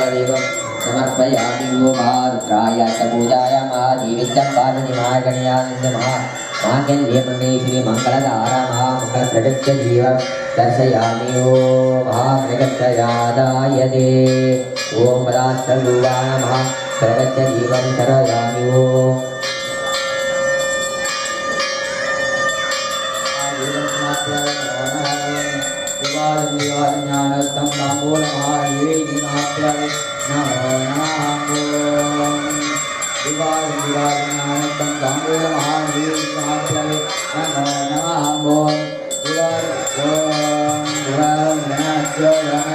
समर्पयामि रुद्राय च पूजायामि विद्यां पार्वतीमार्गणयानन्दमः माङ्गल्ये श्रीमङ्गलधारा मङ्गलप्रकृत्य जीवं दर्शयामि ॐ महाप्रकृत्ययादाय दे ॐ पदार्थरूपाय नमः प्रकृत्य जीवं शरयामि ॐ ज्ञानस्थं ताम्बूलमहानिवेदिनाप्यामि नमो नमः ज्ञानस्थं ताम्बूलमहानिवेदिनाप्यामि नमो नमः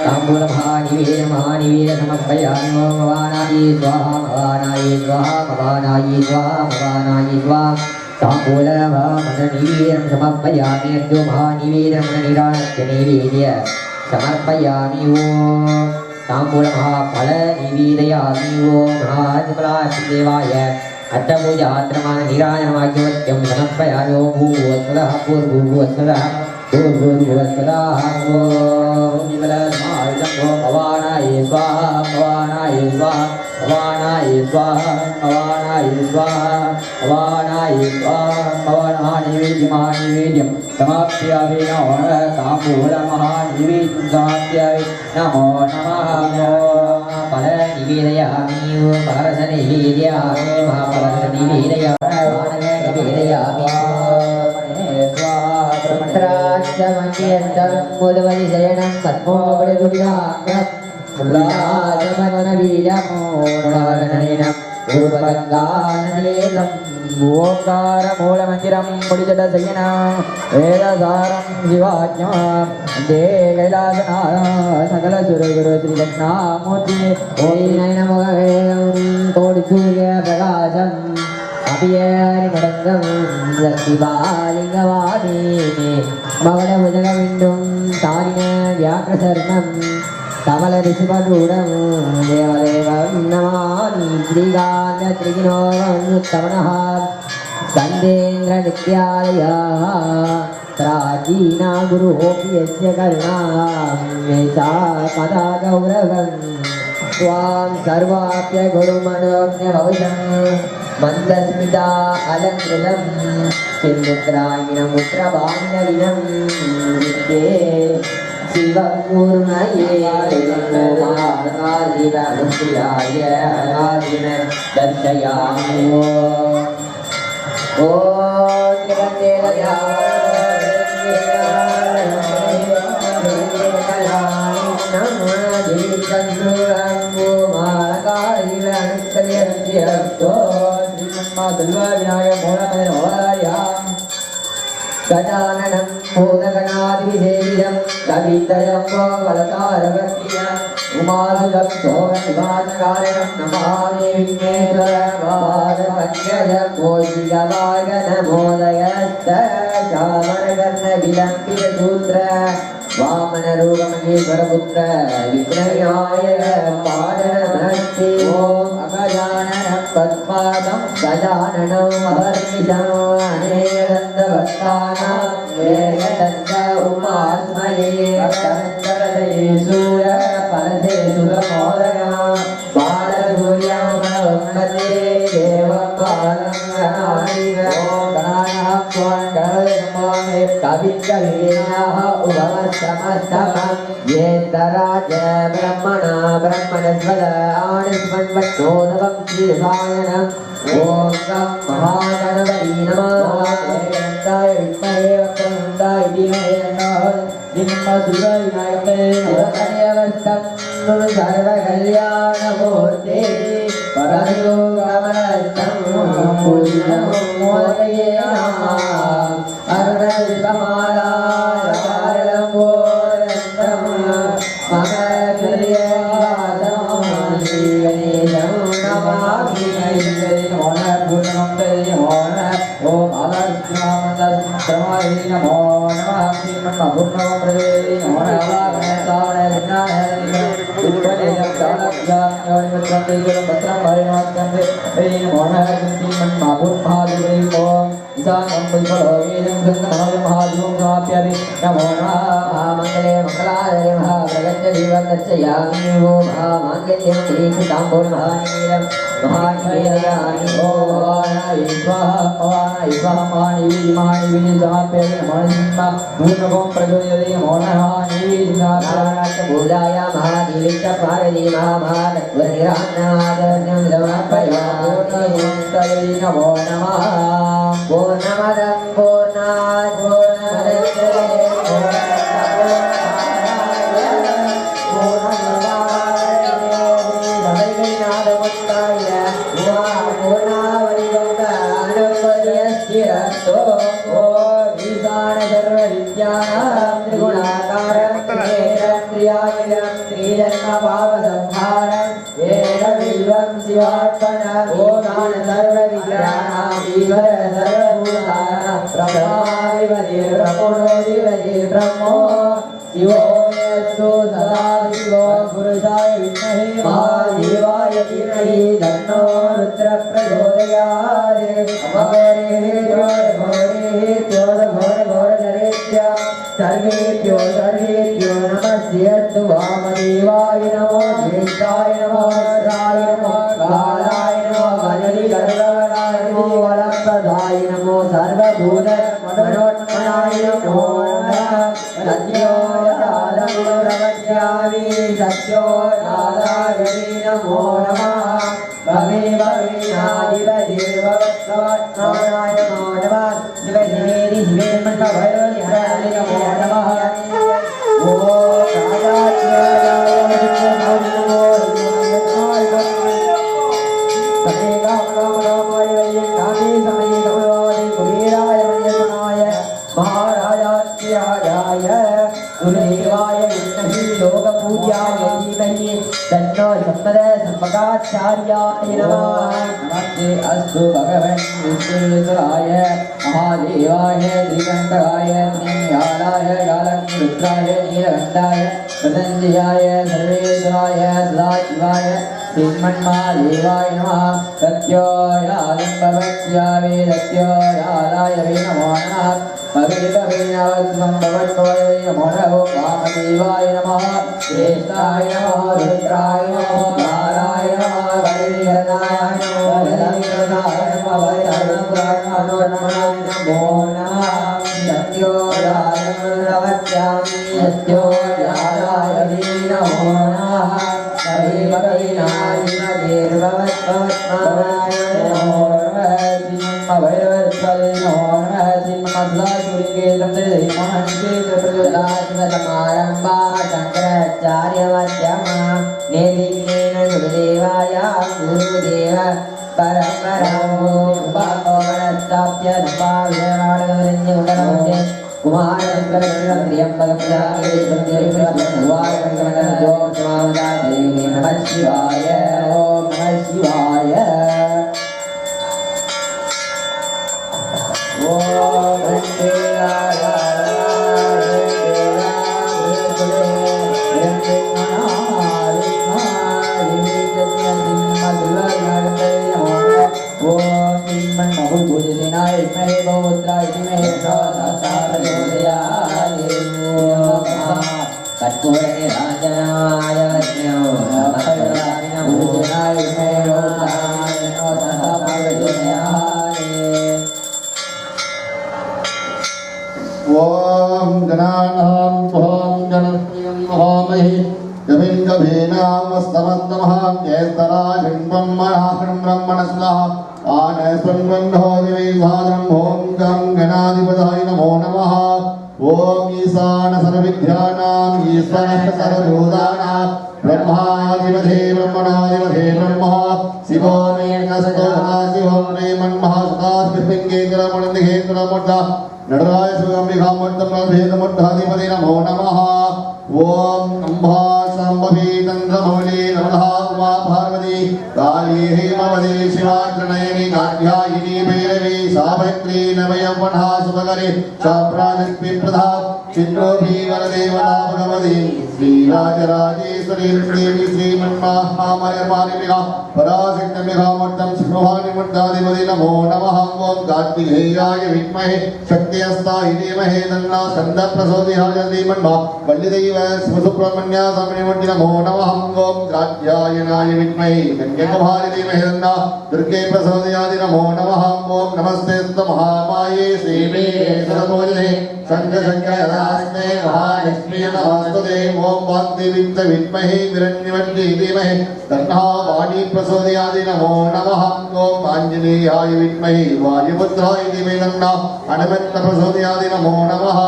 ताम्बूलमहानिवेद समर्पयामि ॐ भवानायै स्वाहा भवानायै स्वाहा भवानायै स्वाहा भवानायै स्वाहा ताम्बूलमहानिवेदं समर्पयामि अद्यो महानिवेदमनिरानत्यनिवेद्य समर्पयामि ॐ ताम्बूलमहाफलनिवेदयामि ॐ महात्मलादेवाय अट्टपूजात्रमाननिराजनवाक्यवत्यं समर्पयामि ॐ भूवत्सदः भूर्भुवत्सदः भूर्भुवत्सदः भवानाय स्वाहा भवानाय स्वाहा भवानाय स्वाहा भवानाय स्वाहा भवानाय स्वाहा भवानानिवेद्यं समाप्यामि नमो नमः ताम्बूलमहानिवेद्यं समाप्यामि नमो नमः फलनिवेदयामि महारसनिवेदयामि महाफलनिवेदयामि स्वाहा मूलवलिशयनं ओंकारमूलमंदिरं पुडिजटशयनं वेदसारं शिवाज्ञा दे कैलासनाथ सकलसुरगुरु श्रीदक्षिणामूर्ति ओं नयनमुखं कोटिसूर्यप्रकाशम् अभियरिमडङ्गं लक्ष्मीबालिङ्गवाणी मवडमुदगविन्दुं तारिण व्याघ्रशर्णं कमलऋषिपरूढं देवदेवं नमामि श्रीकान्तत्रिगिनोत्तमनः स्कन्देन्द्रनित्यालयः प्राचीना गुरुोऽपि यस्य करुणां सा पदा गौरवं स्वां सर्वाप्य गुरुमनोज्ञभविषं मन्दस्मिता अलङ्कृतं चिन्मुद्रायिणमुद्रभामिनलिनं विद्ये शिवपूर्णये महाकालिवमुद्राय अनादिन दर्शयामि ॐ त्रिवन्देवया गजाननं भूतगणादिसेवितं कवितयं वलतारभक्तियम् उमासुतं सोमनिवासकारणं नमामि विघ्नेश्वरपादपङ्कजमोदिगवागनमोदयश्च चामरकर्णविलम्बितसूत्र वामनरूपमहेश्वरपुत्र विघ्नविनायक पादनमस्ति ॐ अगजाननं पद्मादं गजाननं महर्निशम् अनेकदन्तभक्तानां एकदन्त उमास्मये भक्तरदये सूरफलदे सुरमोदया बालसूर्यं वन्दे देवपालं गणाधिप ॐ गणानां त्वां गणपतिं कविकवीनाः उभवस्तमस्तमं येतराज ब्रह्मणा ब्रह्मणस्वद आनस्मन्वन्नोदवं श्रीसायनम् ॐ गं महागणपति नमः एकन्ताय विद्महे वक्रतुण्डाय धीमहि तन्नो शिवविनायकं सर्वकल्याणमूर्ते परयोगमस्तं पूर्णमोदये नमः अर्धविषमालायारम्भोरन्तं मकरक्रियादं श्रीगणेशं नमामि ओम आदर्शनामन्दस्त्रमाय नमो नमः श्रीमन्मपूर्णवप्रदे नमो नमः उत्पलेयं चालक्यान्योनिमत्रं पत्रं भरिणोत्कन्ते तेन मोहनकन्तिमन् मापुर्महादेवो इसानं पुष्पलोकेनं सन्नमः महादेवं समाप्यामि नमो महामङ्गले मङ्गलाय महाप्रगत्य जीवन्दर्शयामि वो महामाङ्गल्यं श्रीताम्बूर्महानीरं महानीरयामि ओ भवानाय स्वाहा महानीवी समाप्यामि नमो नमः भूर्भुवं प्रचोदयामि नमो नमः नीवीनाथ पूजाय महादेवीच पार्वती महामानवनिरान्नादं समर्पयामि नमो नमः पूर्णमदं पूर्णात् पूर्णमुदच्यते पुरुषाय विद्महे महादेवाय धीमहि तन्नो रुद्रः प्रचोदयात् घोरेभ्यो सर्वेभ्यो नमस्तेऽस्तु वामदेवाय नमो ज्येष्ठाय नमो राय नमो कालाय नमो गजनिगर्वणाय नमो वरप्रदाय नमो सर्वभूत मनोन्मनाय नमो सत्यो प्रवक्ष्यामि सत्यो नारायणी नमो नमः भवे भवेनाधिपतिर्भवत्सवत्नाराय नमो नमः शिवशिवेरि शिवेन्मन्मभैरवि हराय नमो नमः ॐ राजाज्ञाय नमो नमो समे राम राम रामाय कामे समये कमलाय कुबेराय मन्यतनाय महाराजाज्ञाय गुरुदेवाय विष्णुहि लोकपूज्याय धीमहि तन्नो सम्पदाचार्याय नमः नमस्ते अस्तु भगवन् विश्वेश्वराय महादेवाय त्रिकण्ठाय त्रियालाय कालनिरुद्राय नीलकण्ठाय प्रसञ्जयाय सर्वेश्वराय सदाशिवाय श्रीमन्महादेवाय नमः सत्योयादिम्भवत्यावे सत्योयालाय वे नमो नमः भगवद्भवेनावत्सं भवत्वये नमो नमो वामदेवाय नमः ज्येष्ठाय नमः रुद्राय नमः कालाय नमः वैरिहराय नमो ललिताय नमः वैररुद्राय नमो नमः सत्योयादिम्भवत्यावे सत्योयालाय वे नमो नमः गुरुदेवाय गुरुदेव परम्पराप्य नमः शिवाय ओम नमः शिवाय ओम ओम गणानां त्वं गणपतिं नमामि कविङ्गभीनामस्तमन्तमः केतराजं ब्रह्मणस्मः आनस्वन्वन्धोदिवैधानं ॐ गं गणाधिपताय नमो नमः ॐ ईशान सर्वविद्यानां ईश्वरः सर्वभूतानां ब्रह्माधिपते ब्रह्मणाधिपते ब्रह्मः शिवो मे नस्तो शिवो मे मन्मः सदा स्मृतिङ्गेन्द्रमणिहेन्द्रमठ नटराज सुगम्बिकामूर्तमभेदमुद्धाधिपति नमो नमः ओम अम्बा शाम्भवी तन्द्रमौली नमः उमा पार्वती काली हेमवती शिवाग्रनयनी कात्यायिनी भैरवी सावित्री नवयौवना सुभगरी साम्राज्ञी प्रधा चित्रोऽपि वरदेवता भगवती श्रीराजराजेश्वरी देवी श्रीमन्महामायर्मानिमिका पराशक्तिमिका मट्टं सिंहानिमुट्टाधिपति नमो नमः ॐ कार्तिकेयाय विद्महे शक्तिहस्ताय धीमहि तन्नो स्कन्दप्रचोदयात् धीमन्मा वल्लीदैव शिवसुब्रह्मण्य स्वामिनिमूर्ति नमो नमः ॐ कात्यायनाय विद्महे कन्याकुमारी धीमहि तन्नो दुर्गे प्रचोदयात् नमो नमः ॐ नमस्ते महामाये श्रीमे सरस्वती शङ्खशङ्करदास्ते महालक्ष्मी नमस्तुते ॐ वाग्देवीं विद्महे हिरण्यवती धीमहि तन्नो वाणी प्रचोदयात् नमो नमः ॐ आञ्जनेयाय विद्महे वायुपुत्राय धीमहि तन्नो हनुमन्त प्रचोदयात् नमो नमः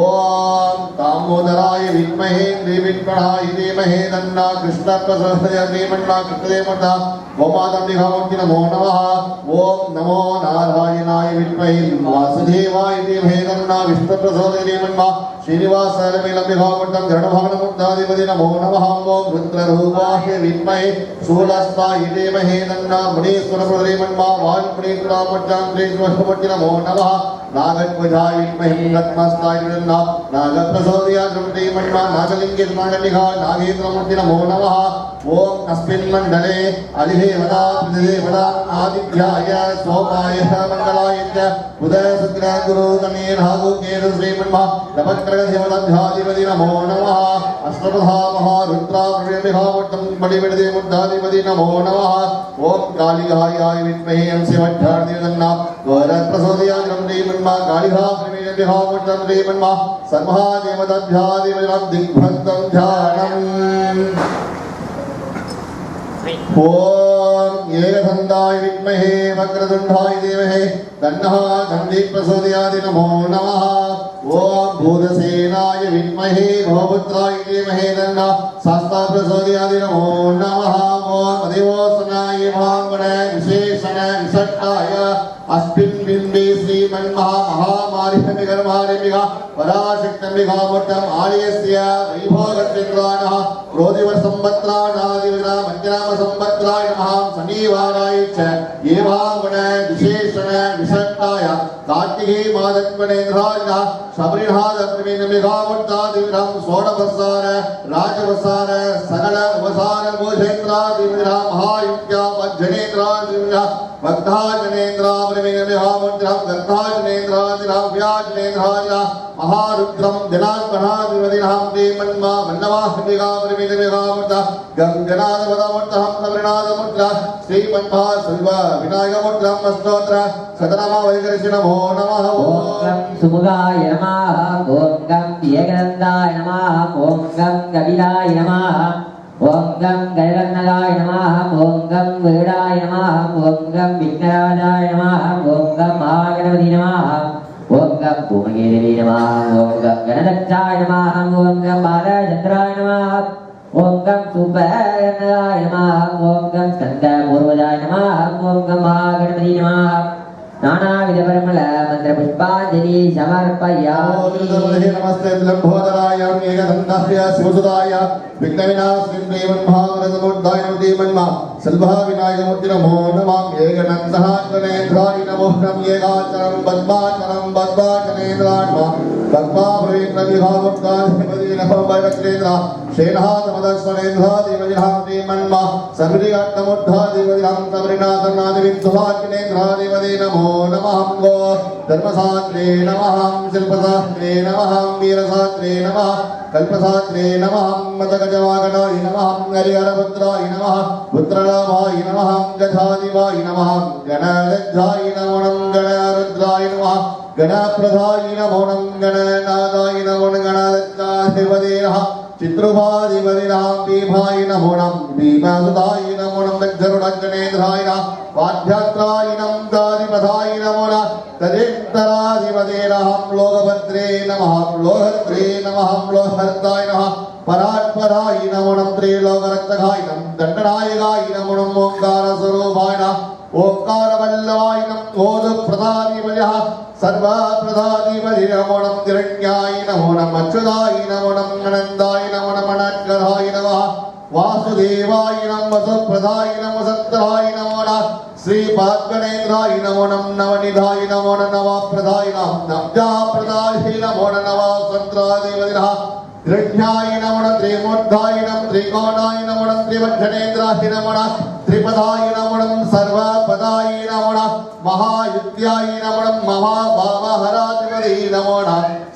ॐ दामोदराय विद्महे देवीन्मणाय धीमहि तन्नो कृष्ण प्रचोदयात् तन्नो कृष्णदेवता गोमातम्बिकामूर्ति नमो नमः ॐ नमो नारायणाय विद्महे वासुदेवाय धीमहि तन्नो विष्णु प्रचोदयात् तन्नो श्रीनिवासलमिलम्बिकामूर्तं धरणभवनमुक्ताधिपति नमो नमः ॐ रुद्ररूपाय विद्महे शूलस्ताय धीमहि तन्नो मुनीश्वर प्रचोदयात् वाल्पुनीत्रामूर्तं श्रीकृष्णमूर्ति नमो नमः नागध्वजाय विद्महे रत्नस्ताय तन्नो नागप्रचोदयात् धीमन्मा नागलिङ्गेश्वरनिका नागेन्द्रमूर्ति नमो नमः ॐ अस्मिन् मण्डले अधिदेवता प्रतिदेवता आदित्याय सोमाय मङ्गलाय च उदय शुक्र गुरु तमे राहु केतु श्रीमन्मा नवग्रहदेवताधिपति नमो नमः अष्टप्रधा महारुद्रा प्रवेदिकामूर्तं बलिविडदेवताधिपति नमो नमः ॐ कालिकायाय विद्महे अंशिवट्टाधिपति तन्नो वरप्रचोदयात् श्रीमन्मा कालिका प्रवेदिकामूर्तं श्रीमन्मा सर्वदेवताधिपति दिग्भक्तं ध्यानम् ॐ एकदन्ताय विद्महे वक्रतुण्डाय धीमहि तन्नः दन्दी प्रचोदयात् नमो नमः ॐ भूतसेनाय विद्महे भवपुत्राय धीमहि तन्नः शास्ता प्रचोदयात् नमो नमः ॐ अधिवोसनाय महागुण विशेषण विशट्टाय अस्मिन् बिम्बे श्रीमन्महामारिमिका पराशक्तिमिकामूर्तम् आलयस्य वैभोगचन्द्राणः क्रोधिवर्षसंवत्सराणादिविना मध्यनामसंवत्सराय नमः शनिवाराय च एवागुण विशेषण विशट्टाय कार्तिके मादत्वनेन्द्राय शबरिनाथप्रवीणमिकामूर्तादिविनां षोडवत्सर राजवत्सर सकल उपसार भूषेन्द्रादिविना महायुक्त्या वज्जनेन्द्रादिविना भक्ताजनेन्द्रा प्रवीणमिकामूर्तिं गन्धाजनेन्द्रादिनां व्याजनेन्द्रादिना महारुद्रं दिनात्मनादिवदिनां श्रीमन्मा वल्लभाम्बिका प्रवीणमिकामूर्ता गङ्गनाथपदमूर्तः नवरनाथमूर्ता श्रीमन्मा सर्व विनायकमूर्तं स्तोत्र सतनामा वैकर्षि नमो नमः ओम सुमुखाय नमः ओम गं एकदन्ताय नमः ओम गं कपिलाय नमः ओम गं गैरन्नगाय नमः ओम गं वीराय नमः ओम गं विघ्नराजाय नमः ओम गं महागणपति नमः ओम गं भूमकेतवे नमः ओम गं गणदक्षाय नमः ओम गं बालचन्द्राय नमः ओम गं सुपर्णगाय नमः ओम गं स्कन्दपूर्वजाय नमः ओम गं महागणपति नमः नानाविध परिमल मंत्र पुष्पांजलि समर्पयामि नमस्ते लंबोदराय एकदन्ताय शिवसुताय विघ्नविनाशिने श्रीमन्महागणपतिमूर्ताय नमो सल्भा विनायकमूर्ति नमो नमः एकदन्तः गणेन्द्राय नमो नमः एकाचरं पद्माचरं पद्माचनेन्द्राय नमः पद्माप्रवीणविभागमुक्ताधिपति नमो वैरक्लेन्द्र शेनहातमदस्वनेन्द्रादिवजिनां श्रीमन्मः सर्वदिगन्तमुद्धादिवजिनां सबरिनाथनादिविद्वाकिनेन्द्रादिवदे नमो नमः गो धर्मशास्त्रे नमः शिल्पशास्त्रे नमः वीरशास्त्रे नमः कल्पशास्त्रे नमः मतगजवागणाय नमः हरिहरपुत्राय नमः पुत्रलाभाय नमः गजाधिपाय नमः गणगजाय नमो नमः गणरुद्राय नमः गणप्रदाय नमो नमः गणनादाय नमो नमः गणदत्ताधिपते नमः चित्रुभाधिपतिनां भीमाय नमो नमः भीमसुताय नमो नमः गरुडगणेन्द्राय नमः वाद्यात्राय नमः दादिपदाय नमो नमः तदेतराधिपते नमः लोकभद्रे नमः लोकहर्त्रे नमः लोकहर्ताय नमः परात्पराय नमो नमः त्रैलोकरक्षकाय नमः दण्डनायकाय नमो नमः ओंकारस्वरूपाय नमः ओंकारवल्लभाय नमः ओदप्रदाधिपतिः सर्वप्रदाधिपति नमो नमः हिरण्याय नमो नमः अच्युताय नमो नमः अनन्ताय नमो नमः अनन्तराय नमः वासुदेवाय नमः वसुप्रदाय नमः सत्राय नमो नमः श्री पाद्गणेन्द्राय नमो नवनिधाय नमो नवप्रदाय नवजाप्रदाय नमो नवसंत्रादेवदिनः त्रिज्ञाय नमो त्रिमूर्धाय नमो त्रिकोणाय नमो त्रिवक्षणेन्द्राय नमो त्रिपदाय नमो सर्वपदाय नमो महायुक्त्याय नमो महाभावहराधिपति नमो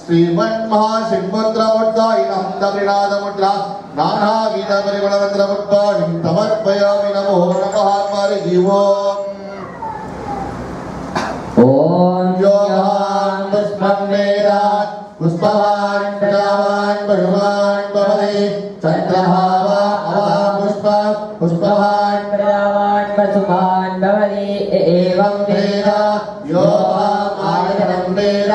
श्रीमन्महाशिवपुत्रमुद्राय नमः दक्षिणादमुद्रा नानाविध परिमलमन्त्रपुष्पाणि समर्पयामि नमो नमः हरि ओम् ओम योगान् पुष्पं वेदात् पुष्पवान् प्रजावान् पशुवान् भवति चन्द्रः वा पुष्पवान् प्रजावान् पशुमान् भवति एवं वेद यो आयतनं वेद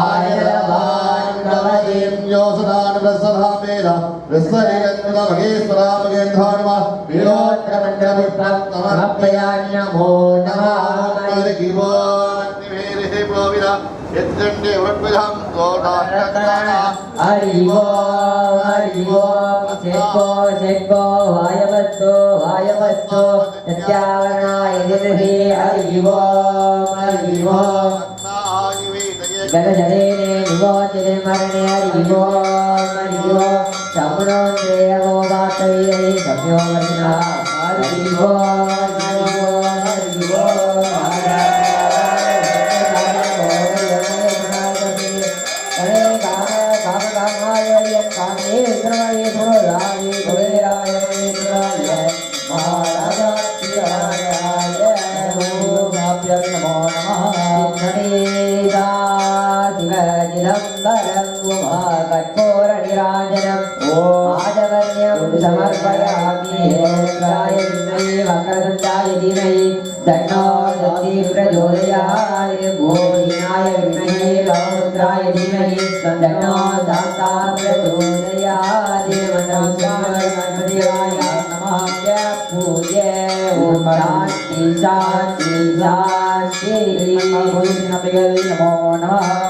आयतवान् भवति यो सदान् प्रसन्ना वेद प्रसन्नेन भगेश्वरा भगेन्द्राणमा वेदोत्तरमण्डलपुष्पं समर्पयामि नमो नमः हरि ओम् निवेदिते प्रोविदा यत्कण्ठे वट्पजं गोदानकर्णा हरि ओम शेको वायवस्तो सत्यावरणाय दिर्हि हरि ओम गणजनेने निवोचने मरणे हरि ओम शमनो देवो वातये सम्यो वचनः हरि समर्पयामि हेन्द्राय विद्महे वक्रतुण्डाय धीमहि तन्नो दन्ति प्रचोदयात् भूमिनाय विद्महे गौमुद्राय धीमहि तन्नो शान्तात् प्रचोदयात् गणपतिदेवाय नमः पूज्य ओम शान्ति शान्ति शान्ति नमो नमः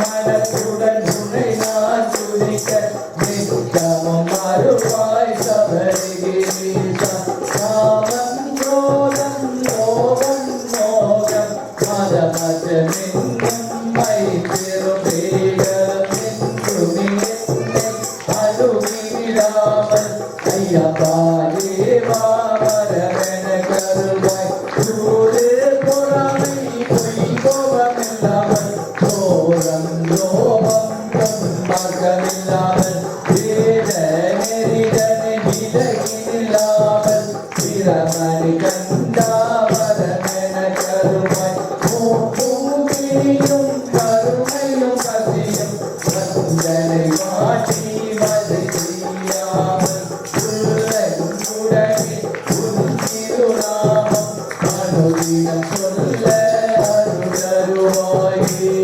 மனத்துடன் உன்னை நான் துதிக்க நித்தமும் பஞ்சமில்லாமல் வேத நெறிதனை விலகினில்லாமல் பிரமணி கண்டாவதமென கருமாய் மூக்கும் பிரியும் கருமையும் கசியும் வந்தனை மாற்றி வதை செய்யாமல் உள்ளுடனே உன் திருநாமம் அனுதினம் சொல்ல அருளருவாயே.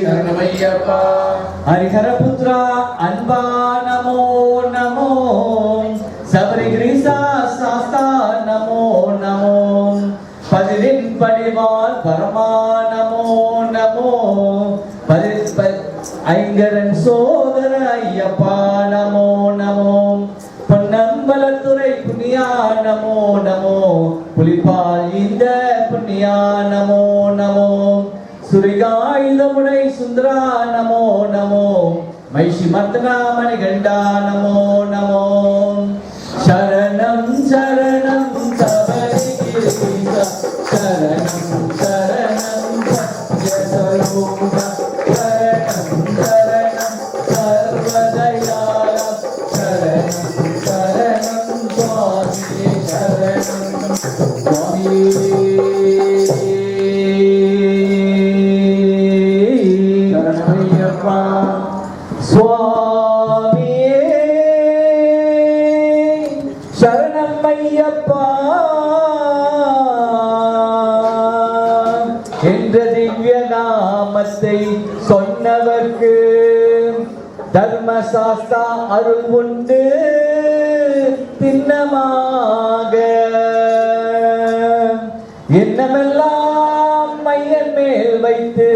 சரணமையப்பா. ஹரிஹரபுத்ரா அன்பா நமோ நமோ சபரிகிரீசா சாஸ்தா நமோ நமோ பதிலின் படிவால் பரமா நமோ நமோ ஐங்கரன் சோதர ஐயப்பா நமோ நமோ பொன்னம்பலத்துறை புண்ணியா நமோ நமோ புலிப்பால் இந்த புண்ணியா நமோ நமோ சுரிகாயுதமுடை சுந்தரா நமோ நமோ மைஷி மர்தனா மணிகண்டா நமோ நமோ சரணம் சரணம் சபரிகிரீசா சரணம் சரணம் சத்யஸ்வரூபா சரணம் சரணம் சர்வதயாளா சரணம் சரணம் சுவாமி சரணம் சுவாமி. சரணமையப்பா. சுவாமியே சரணம் ஐயப்பா என்ற திவ்ய நாமத்தை சொன்னவர்க்கு தர்மசாஸ்தா அருள் உண்டு திண்ணமாக எண்ணமெல்லாம் மையன் மேல் வைத்து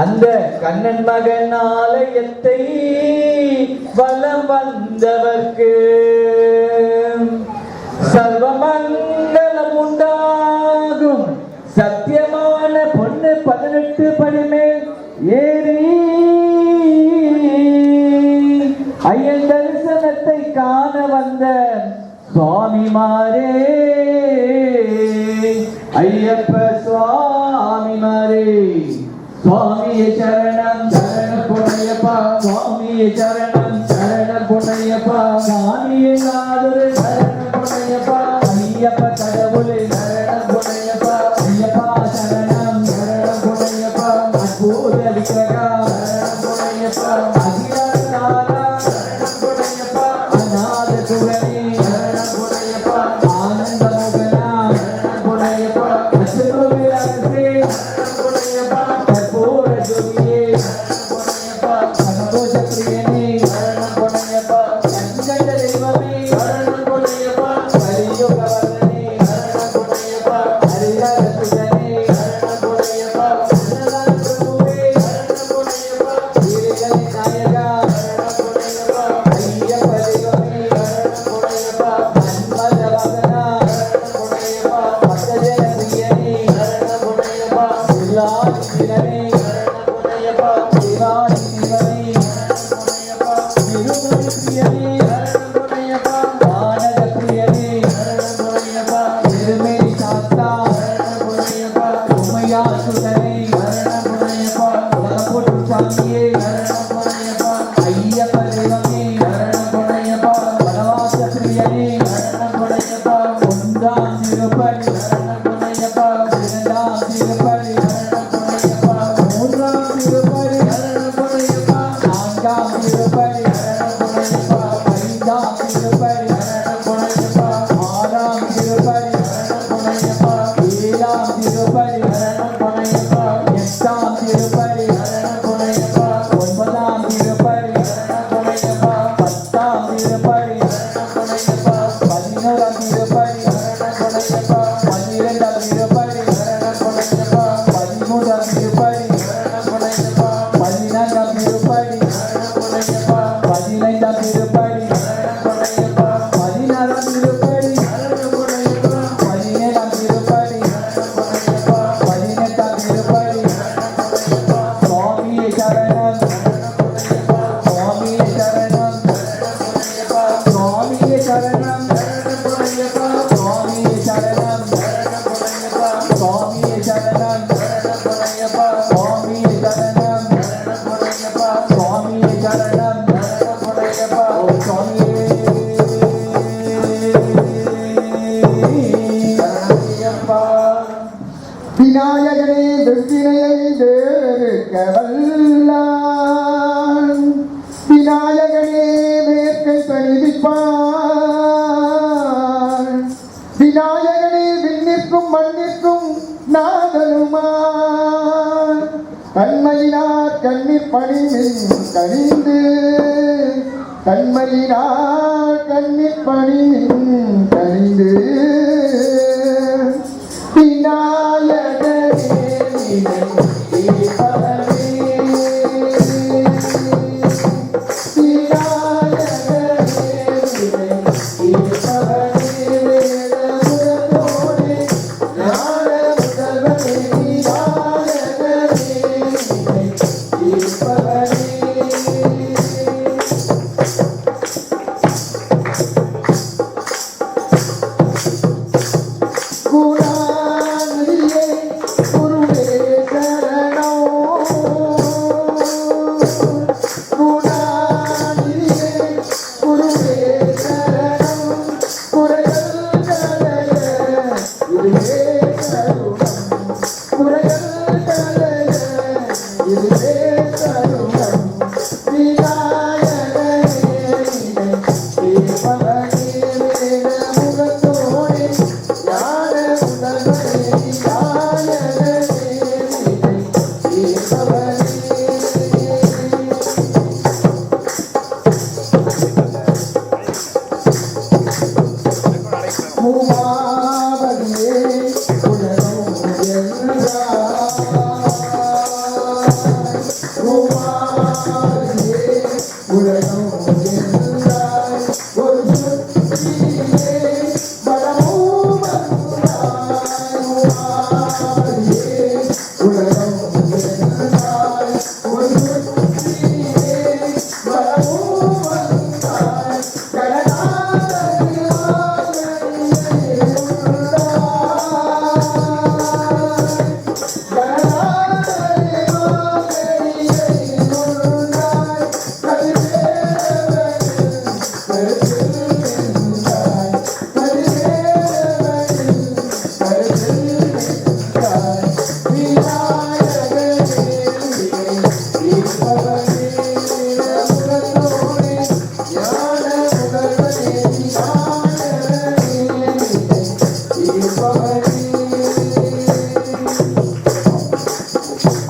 அந்த கண்ணன் மகன் ஆலயத்தை வலம் வந்தவர்க்கு சர்வமங்கலம் உண்டாகும். சத்தியமான பொண்ணு 18 படிமேல் ஏறி ஐயன் தரிசனத்தை காண வந்த சுவாமிமாரே ஐயப்ப சுவாமிமாரே சுவாமியே சரணம் சரணம் பொன்னையப்பா சுவாமியே சரணம் சரணம் பொன்னையப்பா சாமியே நாதரே சரணம் பொன்னையப்பா ஐயப்ப கடவுளே சரணம் பொன்னையப்பா ஐயப்பா சரணம் சரணம் பொன்னையப்பா அற்புத விக்கிரகா சரணம் பொன்னையப்பா அகிலாதாரா சரணம் பொன்னையப்பா அநாத சுகனே சரணம் பொன்னையப்பா ஆனந்த முகனா சரணம் பொன்னையப்பா அசுரவே அரசே சரணம் பொன்னையப்பா கற்பூர ஜோதியே சரணம் பொன்னையப்பா சந்தோஷ பிரியனே சரணம் பொன்னையப்பா கண்கண்ட தெய்வமே சரணம் பொன்னையப்பா கலியுக வர்தனே சரணம் பொன்னையப்பா ஹரிஹர சுதனே சரணம் பொன்னையப்பா அன்னதான பிரபுவே சரணம் பொன்னையப்பா வீரகலை நாயகா சரணம் பொன்னையப்பா ஐயப்ப தெய்வமே சரணம் பொன்னையப்பா மன்மத வதனா சரணம் பொன்னையப்பா பக்தஜன பிரியனே சரணம் பொன்னையப்பா எல்லாதி வீரனே சரணம் பொன்னையப்பா தேவாதி தேவனே சரணம் பொன்னையப்பா திருமணி பிரியனே சரணம் பொன்னையப்பா வானர பிரியனே சரணம் பொன்னையப்பா திருமேனி சாஸ்தா சரணம் பொன்னையப்பா உமையா சுதனே சரணம் பொன்னையப்பா உலகப்பொட்டு சாமியே சரணம் பொன்னையப்பா ஐயப்ப தெய்வமே சரணம் பொன்னையப்பா வனவாச பிரியனே சரணம் பொன்னையப்பா ஒன்றாம் திருப்பதி சரணம் பொன்னையப்பா இரண்டாம் திருப்பதி சரணம் பொன்னையப்பா மூன்றாம் திருப்பதி சரணம் பொன்னையப்பா நான்காம் திருப்பதி சரணம் பொன்னையப்பா ஐந்தாம் திருப்பதி சரணம் பொன்னையப்பா ஆறாம் திருப்பதி சரணம் பொன்னையப்பா ஏழாம் திருப்பதி சரணம் பொன்னையப்பா விநாயகனே வெற்றினையை வேறுக்க வல்லான் விநாயகனே வேர்க்கை பணிவிப்பான் விநாயகனே விண்ணிற்கும் மண்ணிற்கும் நாதனுமான் கண்மையினார் கண்ணீர் பணிமின் கணிந்து கண்மையினார் கண்ணீர் பணிமின் கணிந்து விநாயகனே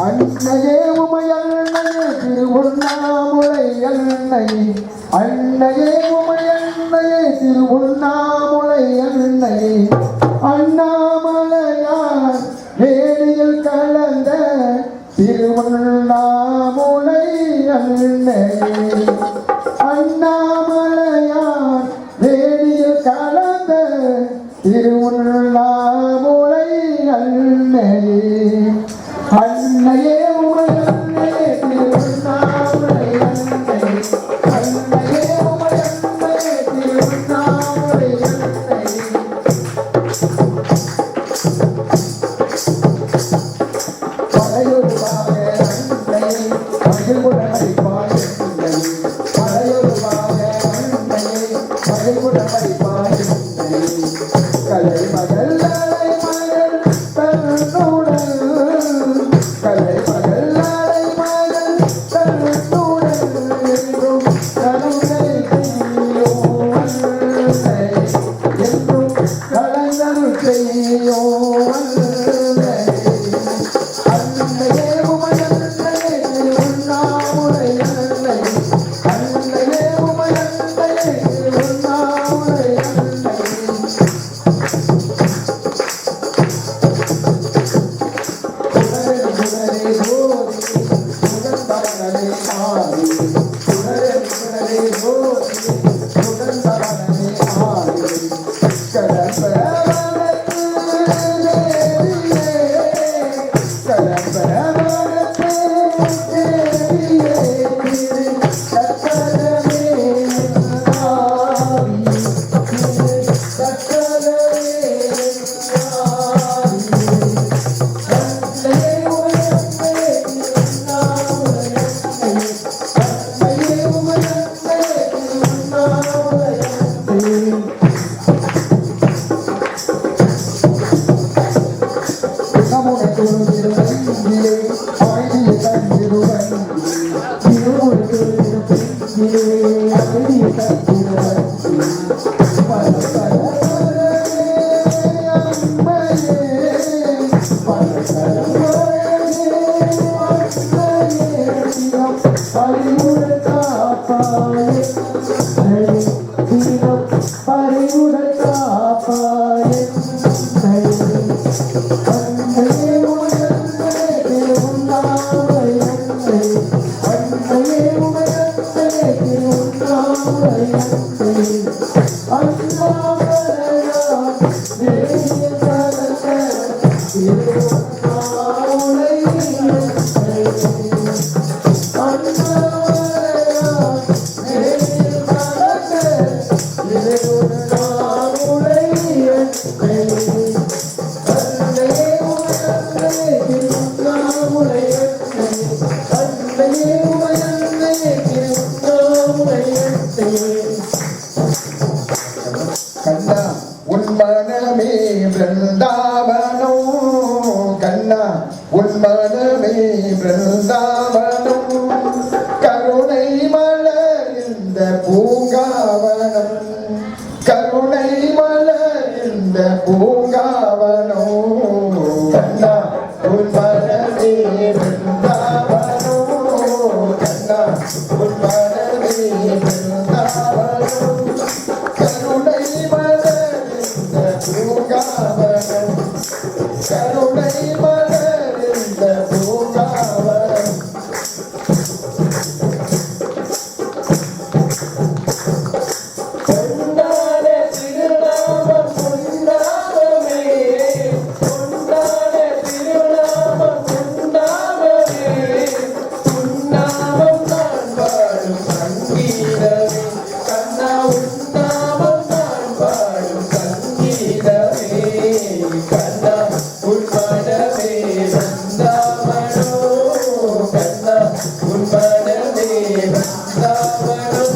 அன்னையே உமையன்னையே திருவண்ணாமுலை அன்னையே அன்னையே உமையன்னையே திருவண்ணாமுலை அன்னையே அண்ணாமலையார் வேலியில் கலந்த திருவண்ணாமுலை அன்னையே அண்ணாமலையார் வேலியில் கலந்த திருவண்ணாமுலை அன்னையே அன்னையே உமையன்னையே திருவண்ணாமுலை அன்னையே அன்னையே உமையன்னையே திருவண்ணாமுலை அன்னையே படையொருவாக அன்னையே மகிழ்வுடமை பாடுகின்றையே படையொருவாக அன்னையே மகிழ்வுடமை பாடுகின்றையே கலை மகள் கண்ணா உன் மனமே பிருந்தாவனோ கண்ணா உன் மனமே பிருந்தாவனோ கருணை மலர் இந்த பூங்காவனம் கருணை மலர் இந்த பூங்காவனோ கண்ணா உன் மனமே பிருந்தாவனோ கண்ணா உன் மனமே பிருந்தாவனோ கருணை மலர் இந்த பூங்காவனம் கருணை மலர் இந்த பூங்காவனம் கொண்டாட திருநாமம் கொண்டாடமே கொண்டாட திருநாமம் கொண்டாடமே உன்னாமம் நான் பாடும் சங்கீதமே கண்ணா உன்னாமம் நான் பாடும் சங்கீதமே கண்ணா உன் மனமே வந்தாவனோ கண்ணா உன் மனமே வந்தாவனோ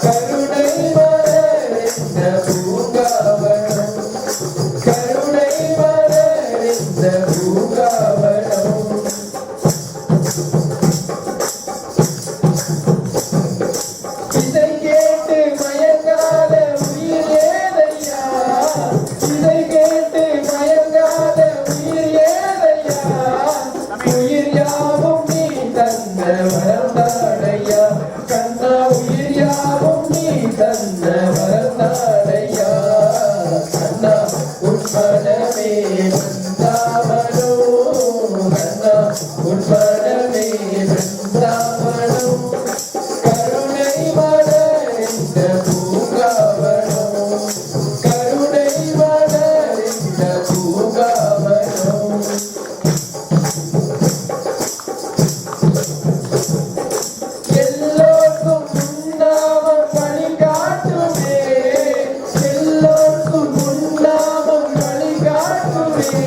கருணை மலர் இந்த பூங்காவனம் கருணை மலர் இந்த பூங்காவனம் இதை கேட்டு மயங்காத உயிர் ஏதையா இதை கேட்டு மயங்காத உயிர் ஏதையா உயிர் யாவும் நீ தந்த வரந்தாடையா கண்ணா உயிர் யாவும் நீ தந்த வரந்தாடையா கண்ணா உன் மனமே வந்தாவனோ கண்ணா உன் மனமே வந்தாவனோ கருணை மலர் இந்த பூங்காவனோ கருணை மலர் இந்த பூங்காவனோ எல்லோருக்கும் உன்னாமம் வழிகாட்டுமே எல்லோருக்கும் உன்னாமம் வழிகாட்டுமே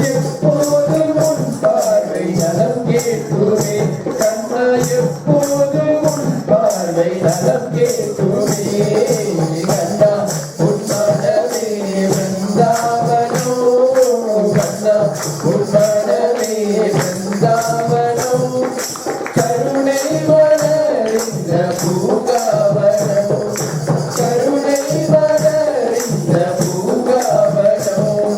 எப்போது உன் பார்வை நலம் கேட்டுமே கண்ணா எப்போது உன் பார்வை நலம் கேட்டுமே கண்ணா உன் மனமே வந்தாவனோ கண்ணா உன் மனமே வந்தாவனோ கருணை மலர் இந்த பூங்காவனம் கருணை மலர் இந்த பூங்காவனம்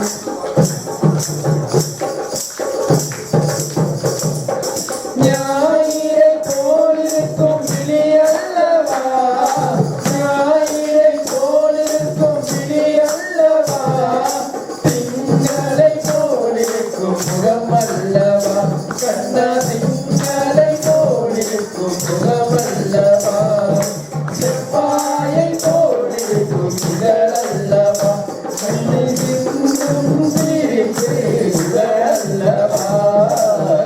ஞாயிறை போலிருக்கும் விழி அல்லவா ஞாயிறை போலிருக்கும் விழி அல்லவா திங்களை போலிருக்கும் முகம் அல்லவா கண்ணா திங்களை போலிருக்கும் முகம் அல்லவா செவ்வாயை போலிருக்கும் இதழ் அல்லவா கண்ணை சிந்தும் சிரிப்பு இதழ் அல்லவா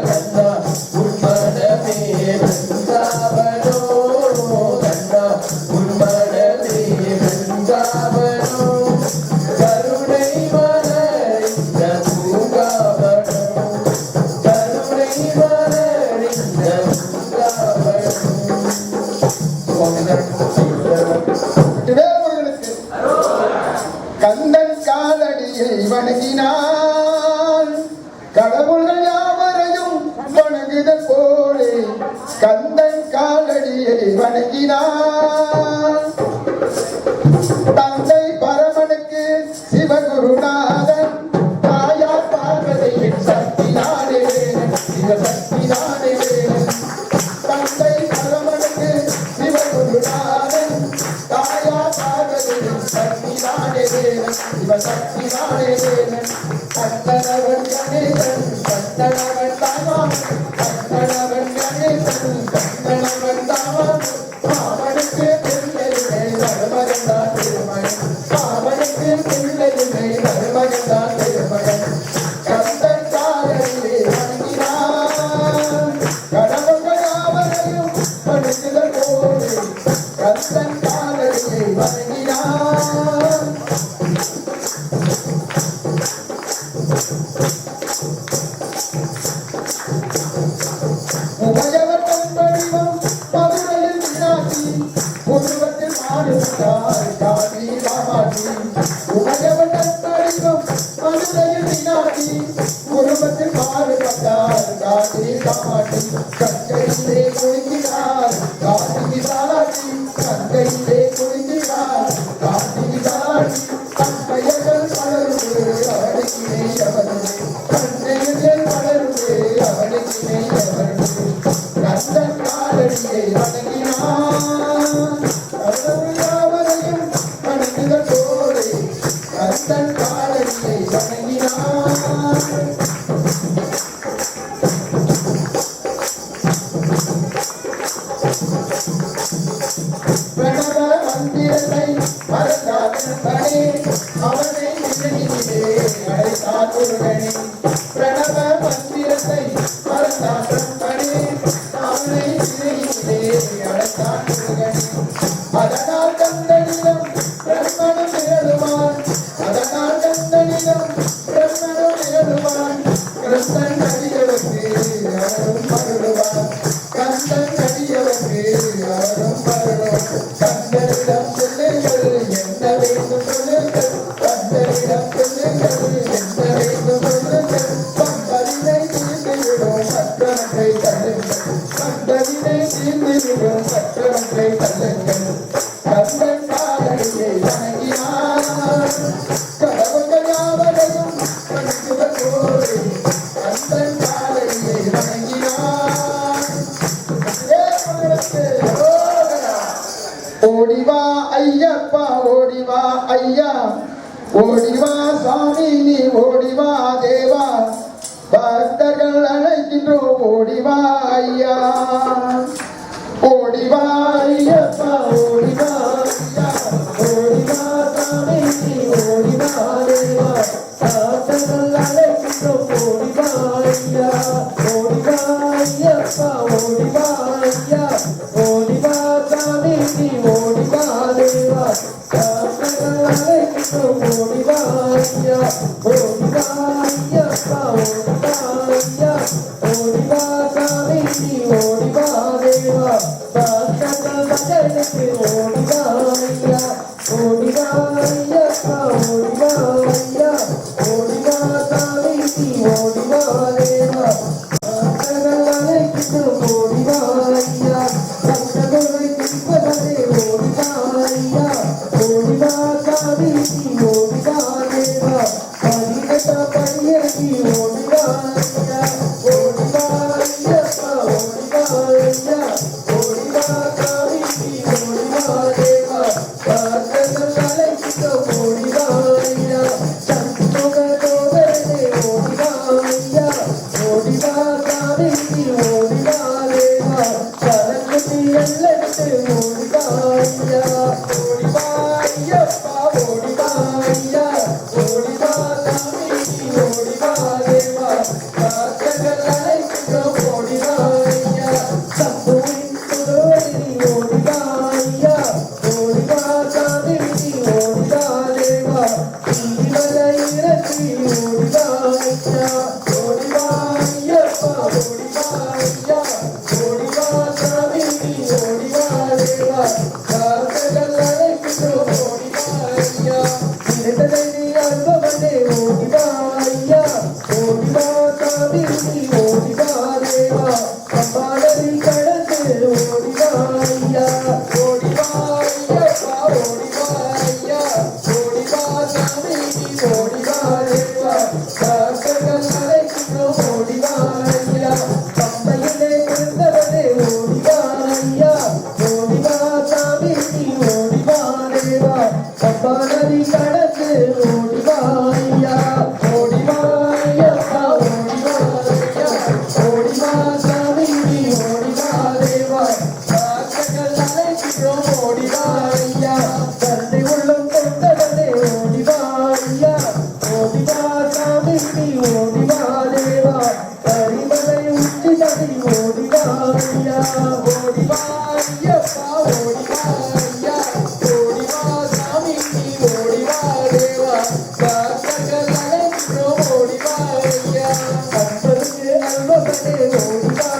கண்ணா உன் மனமே வந்தாவனோ கண்ணா உன் மனமே வந்தாவனோ கருணை மலர் இந்த பூங்காவனம் கருணை மலர் இந்த பூங்காவனம் கடவுள்கள் யாவரையும் வணங்குதல் போலே கந்தன் காலடியை வணங்கினார். தந்தை பரமனுக்கு சிவகுருநாதன், தாயார் பார்வதியின் சக்தி நாடே சிவசக்தி நாடே. தந்தை பரமனுக்கு சிவகுருநாதன், தாயார் பார்வதியின் சக்தி நாடே சிவசக்தி நாடே. கந்தனவன் கணேசன் கந்தனவன் தாமான், கந்தனவன் கணேசன் கந்தனவன் தாமான். அவனுக்கு பிள்ளையுமே மருமகன்தான் திருமகன், அவனுக்கு பிள்ளையுமே மருமகன்தான் திருமகன். கந்தன் காலடியை வணங்கினான், கடவுள்கள் யாவரையும் வணங்குதல் போலே கந்தன் காலடியை வணங்கினான். உமையவன் வடிவம் மதுரையில் மீனாட்சி, உருவத்தில் மாடுவிட்டார் காவி காமாட்சி. உமையவன் வடிவம் மதுரையில் மீனாட்சி, உருவத்தில் மாடுபட்டார் காவி காமாட்சி. கங்கையிலே குளிக்கிறார் காவி விசாலாட்சி, கங்கையிலே குளிக்கிறார் காவி விசாலாட்சி. கங்கையர்கள் பலருமே அவனுக்கினே அவனுமே, கங்கையர்கள் பலருமே அவனுக்கினே அவனுமே. கந்தன் காலடியை வணங்கினான், கடவுள் யாவரையும் வணங்குதல் போலே கந்தன் காலடியை வணங்கினான். பிரணவ மந்திரத்தை மறந்தானே அவனை நினைவிலே அழைத்தான் முருகனே. பிரணவ மந்திரத்தை மறந்தானே அவனை நினைவிலே அழைத்தான் முருகனே. அதனால் கந்தனிடம் பிரம்மனும் நிகழுவான், அதனால் கந்தனிடம் பிரம்மனும் நிகழுவான். கிருஷ்ணன் அடியவருக்கு அவரும் மருளுவான், கந்தன் அடியவருக்கு அவரும் மருளுவான். கந்தனிடம் சொல்லுங்கள் என்ன வேண்டும் சொல்லுங்கள், கந்தனிடம் சொல்லுங்கள் என்ன வேண்டும் சொல்லுங்கள். கந்தனை தீர்ந்துவிடும் மற்றவற்றை தள்ளுங்கள், கந்தனை தீர்ந்துவிடும் மற்றவற்றை தள்ளுங்கள். கந்தன் காலடியை வணங்கினார், கடவுள்கள் யாவரையும் வணங்குதல் போலே கந்தன் காலடியை வணங்கினார். ஓடிவா ஐயப்பா ஓடிவா ஐயா, ஓடிவா சாமி நீ ஓடிவா தேவா, பக்தர்கள் அழைக்கின்றோம் ஓடிவா ஐயா. ஓடிவா ஐயப்பா ஓடிவா ஐயா, ஓடிவா சாமி நீ ஓடிவா தேவா, பக்தர்கள் அழைக்கின்றோம் ஓடிவா ஐயா. ஓடிவா ஐயப்பா ஓடிவா ஐயா, ஓடிவா சாமி நீ ஓடிவா தேவா, பக்தர்கள் அழைக்கின்றோம் ஓடிவா ஐயா. ஓடிவா ஐயப்பா ஓடிவா ஐயா, ஓடிவா சாமி நீ ஓடிவா தேவா, பக்தர்கள் பஜனைக்கு ஓடிவா ஐயா. ஓடிவா ஐயப்பா ஓடிவா ஐயா, ஓடிவா சாமி நீ ஓடிவா தேவா, பக்தர்கள் அழைக்கின்றோம் ஓடிவா ஐயா. பக்தர்களை தீர்ப்பதே ஓடிவா ஐயா, ஓடிவா சாமி நீ ஓடிவா தேவா, பதினெட்ட படியேறி ஓடிவா ஐயா. ஓடிவா ஐயப்பா ஓடிவா ஐயா, ஓடிவா சாமி நீ ஓடிவா தேவா, பக்தர்கள் அழைக்கின்றோம் ஓடிவா ஐயா. சண்முக தோதரனே ஓடிவா ஐயா, ஓடிவா ஓடிவா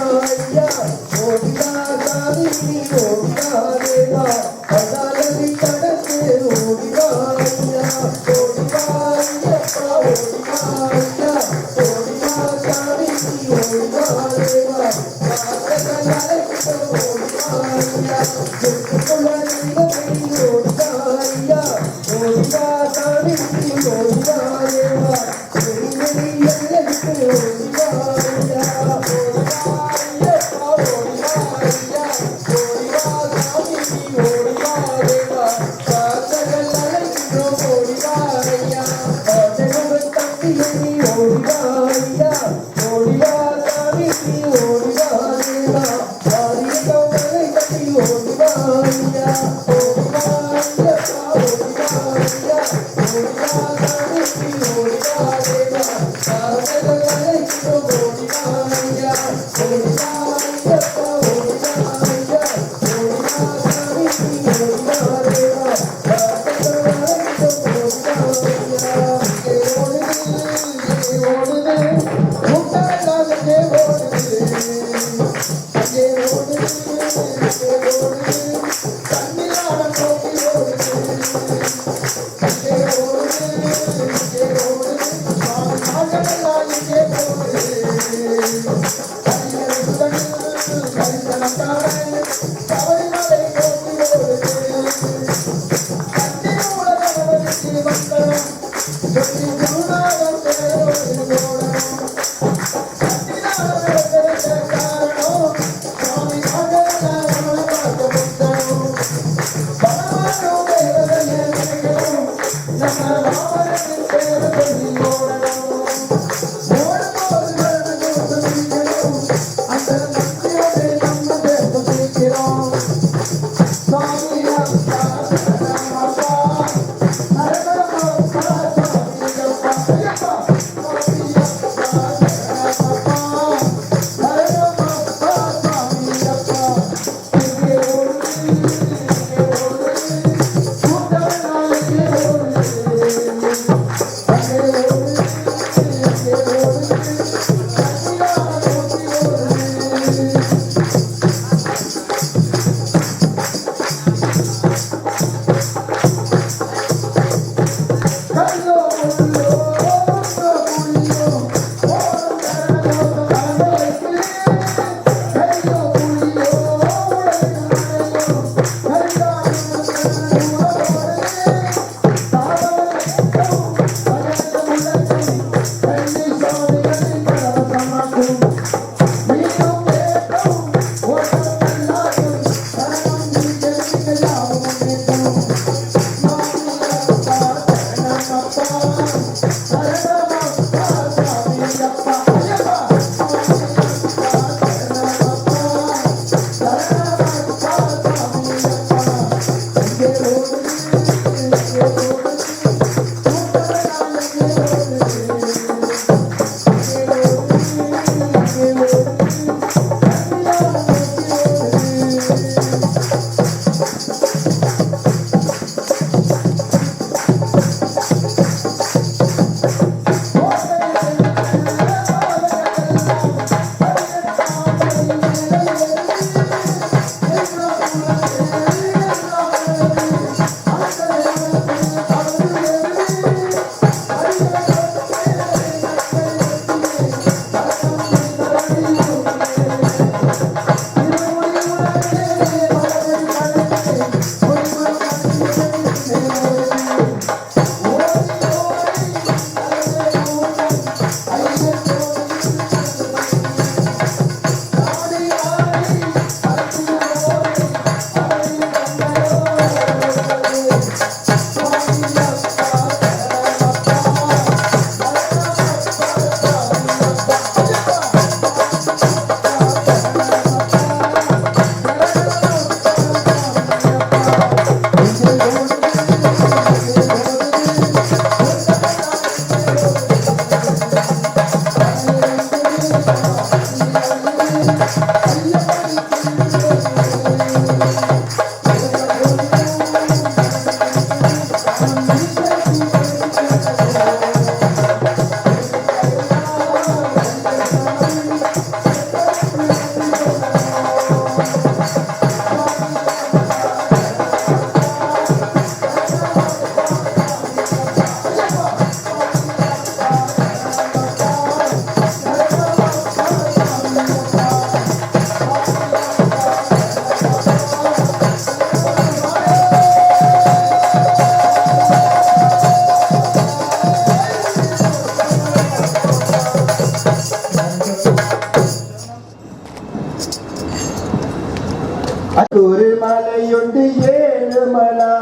ஒரு மலையுண்டு ஏழுமலா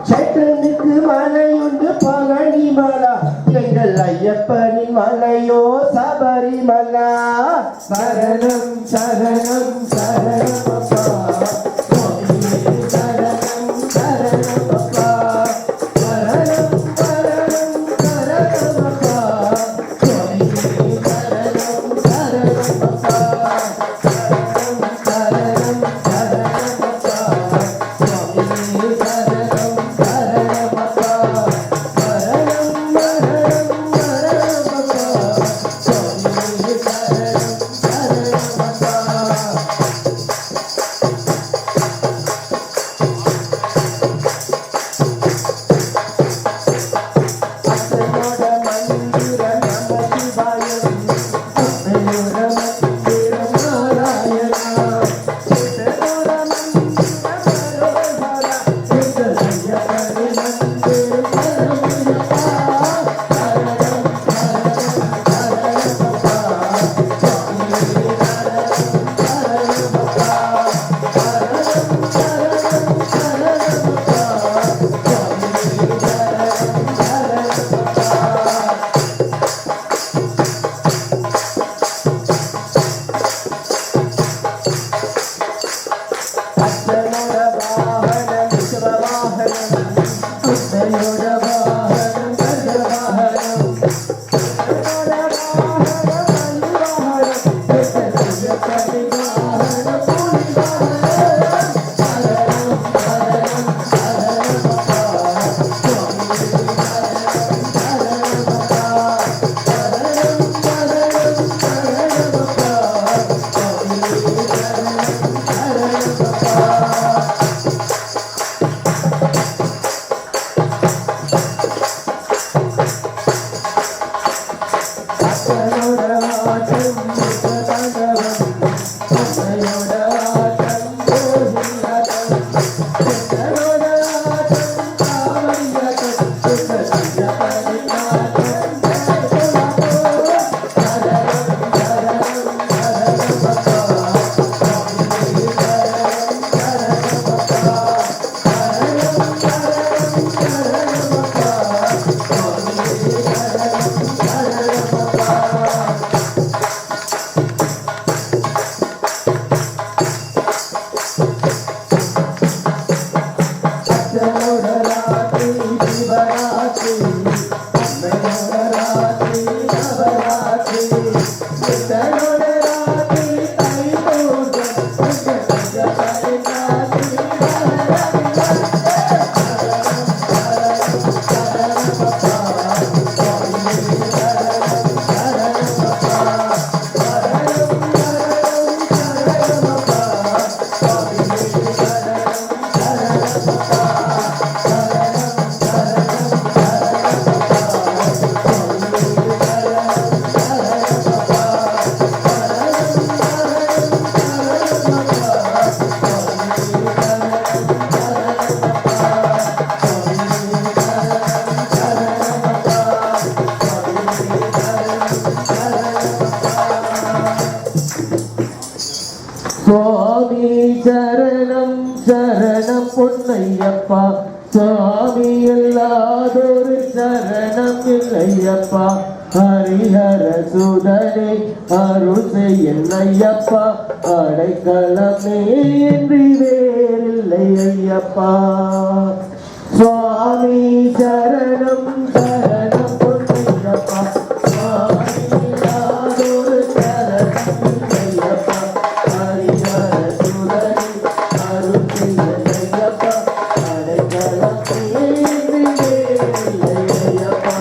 சட்டனுக்கு மலையுண்டு பழனி மலா எங்கள் ஐயப்பனின் மலையோ சபரிமலா சரணம் சரணம் சரணம் அப்பா சுவாமியே சரணம் சரணம் அப்பா சரணம் சரணம் சரணம் அப்பா சுவாமியே சரணம் சரணம் அப்பா சுவாமி சரணம் சரணம் பொன்னையப்பா சுவாமி இல்லாதொரு சரணம் இல்லையப்பா ஹரிஹர சுதனே அருள் செய்யப்பா அடைக்கலமே இன்றி வேறில்லை ஐயப்பா சுவாமி சரணம் சரணம் பொன்னையப்பா சுவாமி இல்லாதொரு சரணம் இல்லையப்பா ஹரிஹர சுதனே அருள் செய்யப்பா அடைக்கலமே இன்றி வேறில்லை ஐயப்பா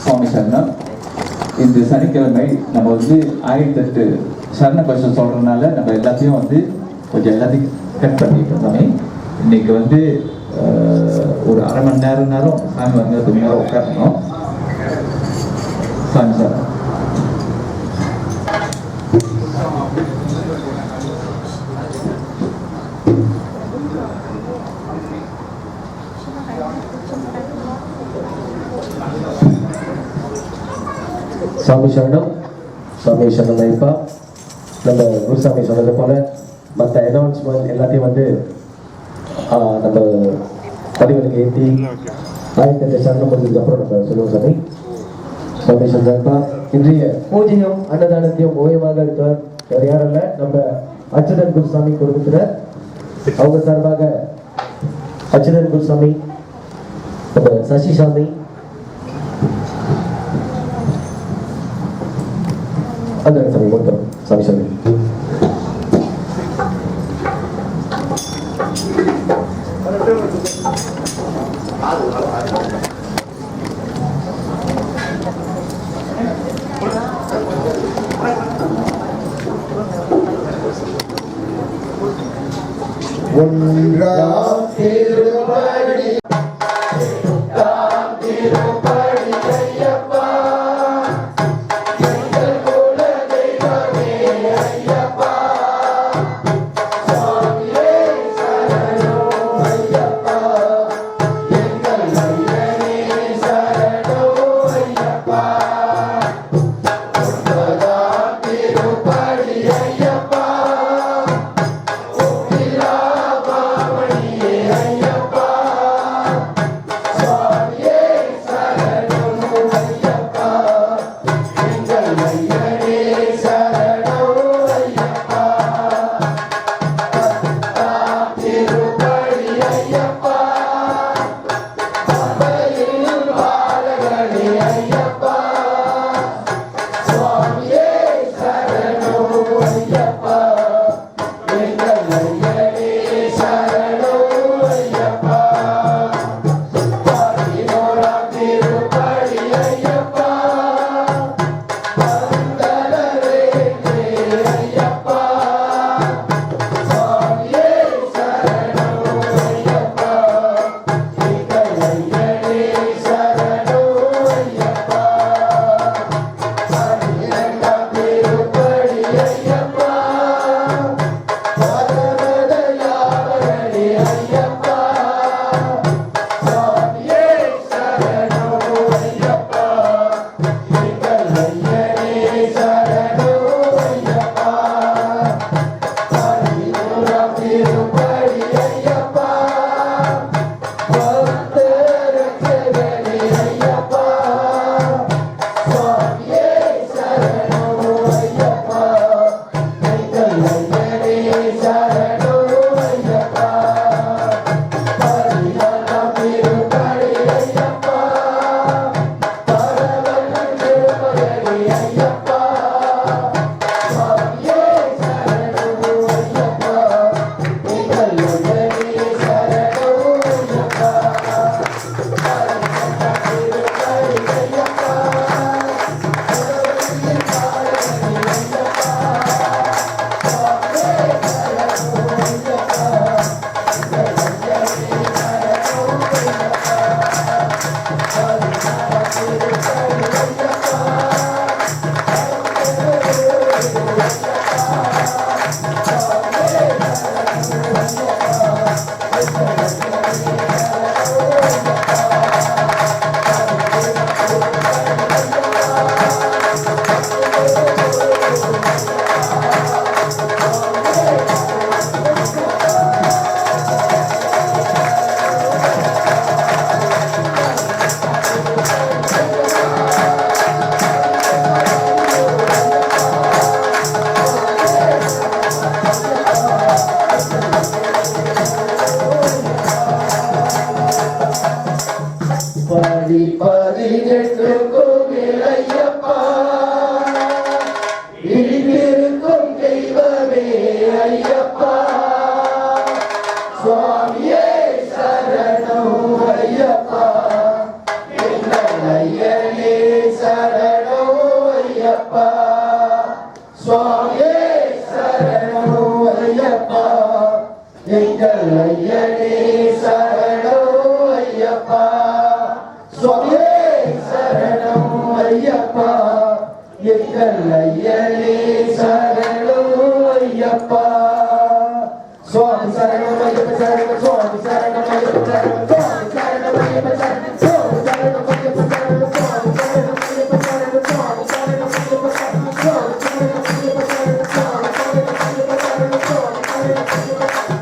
சுவாமி சரணம். இந்த சனிக்கிழமை நம்ம வந்து 1008 சரண கோஷம் சொல்றதுனால நம்ம எல்லாத்தையும் வந்து கொஞ்சம் எல்லாத்தையும் கட் பண்ணிட்டு இருந்தோமே. இன்னைக்கு வந்து ஒரு அரை மணி நேரம் சாமி வந்து கொஞ்சம் உட்காரணும். சாமி சார் சாமி சரணம். சாமி சரணம் ஐப்பா. நம்ம குருசாமி சொன்னது போல மற்ற அனௌன்ஸ்மெண்ட் எல்லாத்தையும் வந்து நம்ம பதிவுகளுக்கு ஏற்றி 1008 சரணம் முடிஞ்சதுக்கு அப்புறம் நம்ம சொல்லுவோம் சாமி. சாமி சரணம் ஐப்பா. இன்றைய பூஜையும் அன்னதானத்தையும் ஓய்வாக இருக்கார் வேறு யாரும் இல்லை, நம்ம அச்சுதன் குருசாமி குடும்பத்தினர். அவங்க சார்பாக அச்சுதன் குருசாமி, நம்ம சசிசாமி, அந்த சாமி கொடுத்துறோம். சாமி சாமி ஒன்றாம் திருப்படி ஐயப்பா எங்கள் ஐயனே சரணம் ஐயப்பா சுவாமியே சரணம் ஐயப்பா எங்கள் ஐயனே சரணம் ஐயப்பா சுவாமி சரணம் ஐயப்ப சரணம் சுவாமி சரணம் ஐயப்ப சரணம் சுவாமி சரணம் ஐயப்ப சரணம் சுவாமி சரணம் ஐயப்ப சரணம் சுவாமி சரணம் ஐயப்ப சரணம் சுவாமி சரணம் ஐயப்ப சரணம் சுவாமி சரணம் ஐயப்ப சரணம் சுவாமி சரணம் ஐயப்ப சரணம் சுவாமி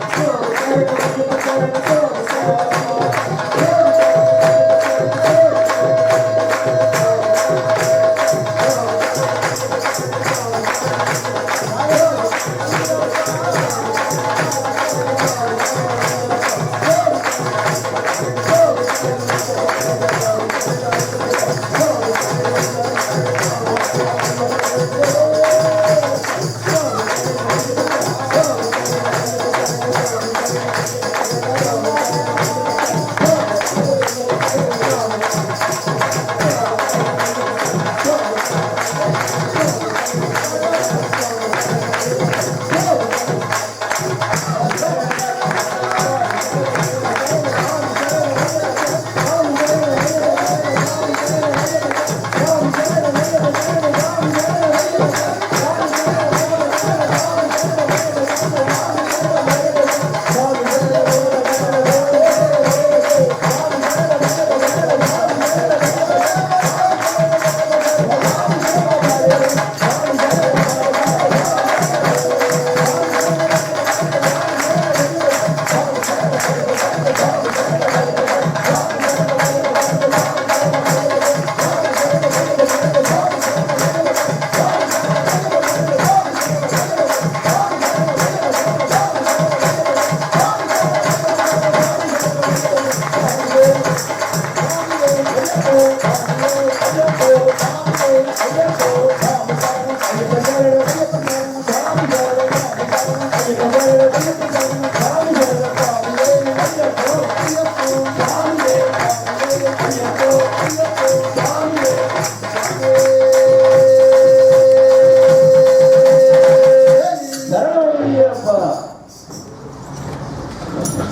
சரணம் ஐயப்ப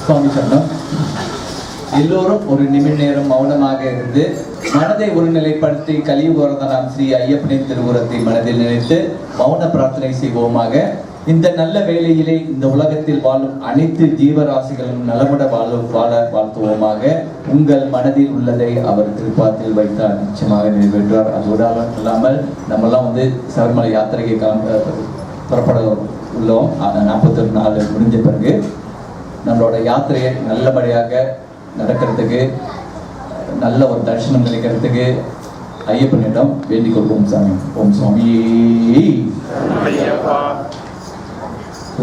சுவாமி சரணம். எல்லோரும் ஒரு நிமிட நேரம் மௌனமாக இருந்து மனதை ஒருநிலைப்படுத்தி கலியுகவர்தனாம் ஸ்ரீ ஐயப்பனின் திருவுரத்தை மனதில் நினைத்து மௌன பிரார்த்தனை செய்வோமாக. இந்த நல்ல வேளையிலே இந்த உலகத்தில் வாழும் அனைத்து ஜீவராசிகளும் நலமுட வாழ வாழ்த்துவோமாக. உங்கள் மனதில் உள்ளதை அவர் திருப்பாத்தில் வைத்தார் நிச்சயமாக நிறைவேற்றுவார். அதோடு இல்லாமல் நம்மெல்லாம் சபரிமலை யாத்திரைக்கு புறப்பட உள்ளோம். 42 நாள் முடிஞ்ச பிறகு நம்மளோட யாத்திரையை நல்லபடியாக நடக்கிறதுக்கு, நல்ல ஒரு தரிசனம் கிடைக்கிறதுக்கு ஐயப்பனிடம் வேண்டிக் கொள்வோம் சாமி. ஓம் சுவாமி.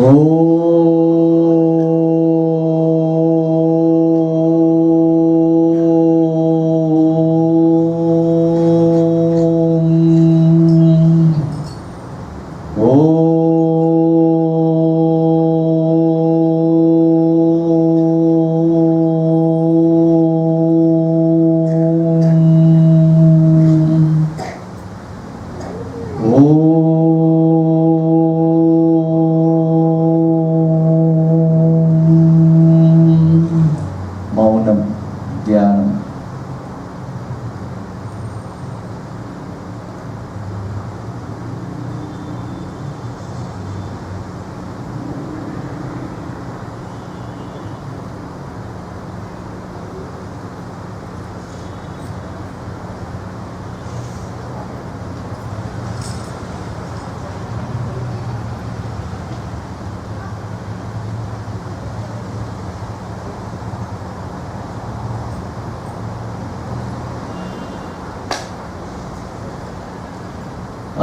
ஓ மௌனம் தியானம்.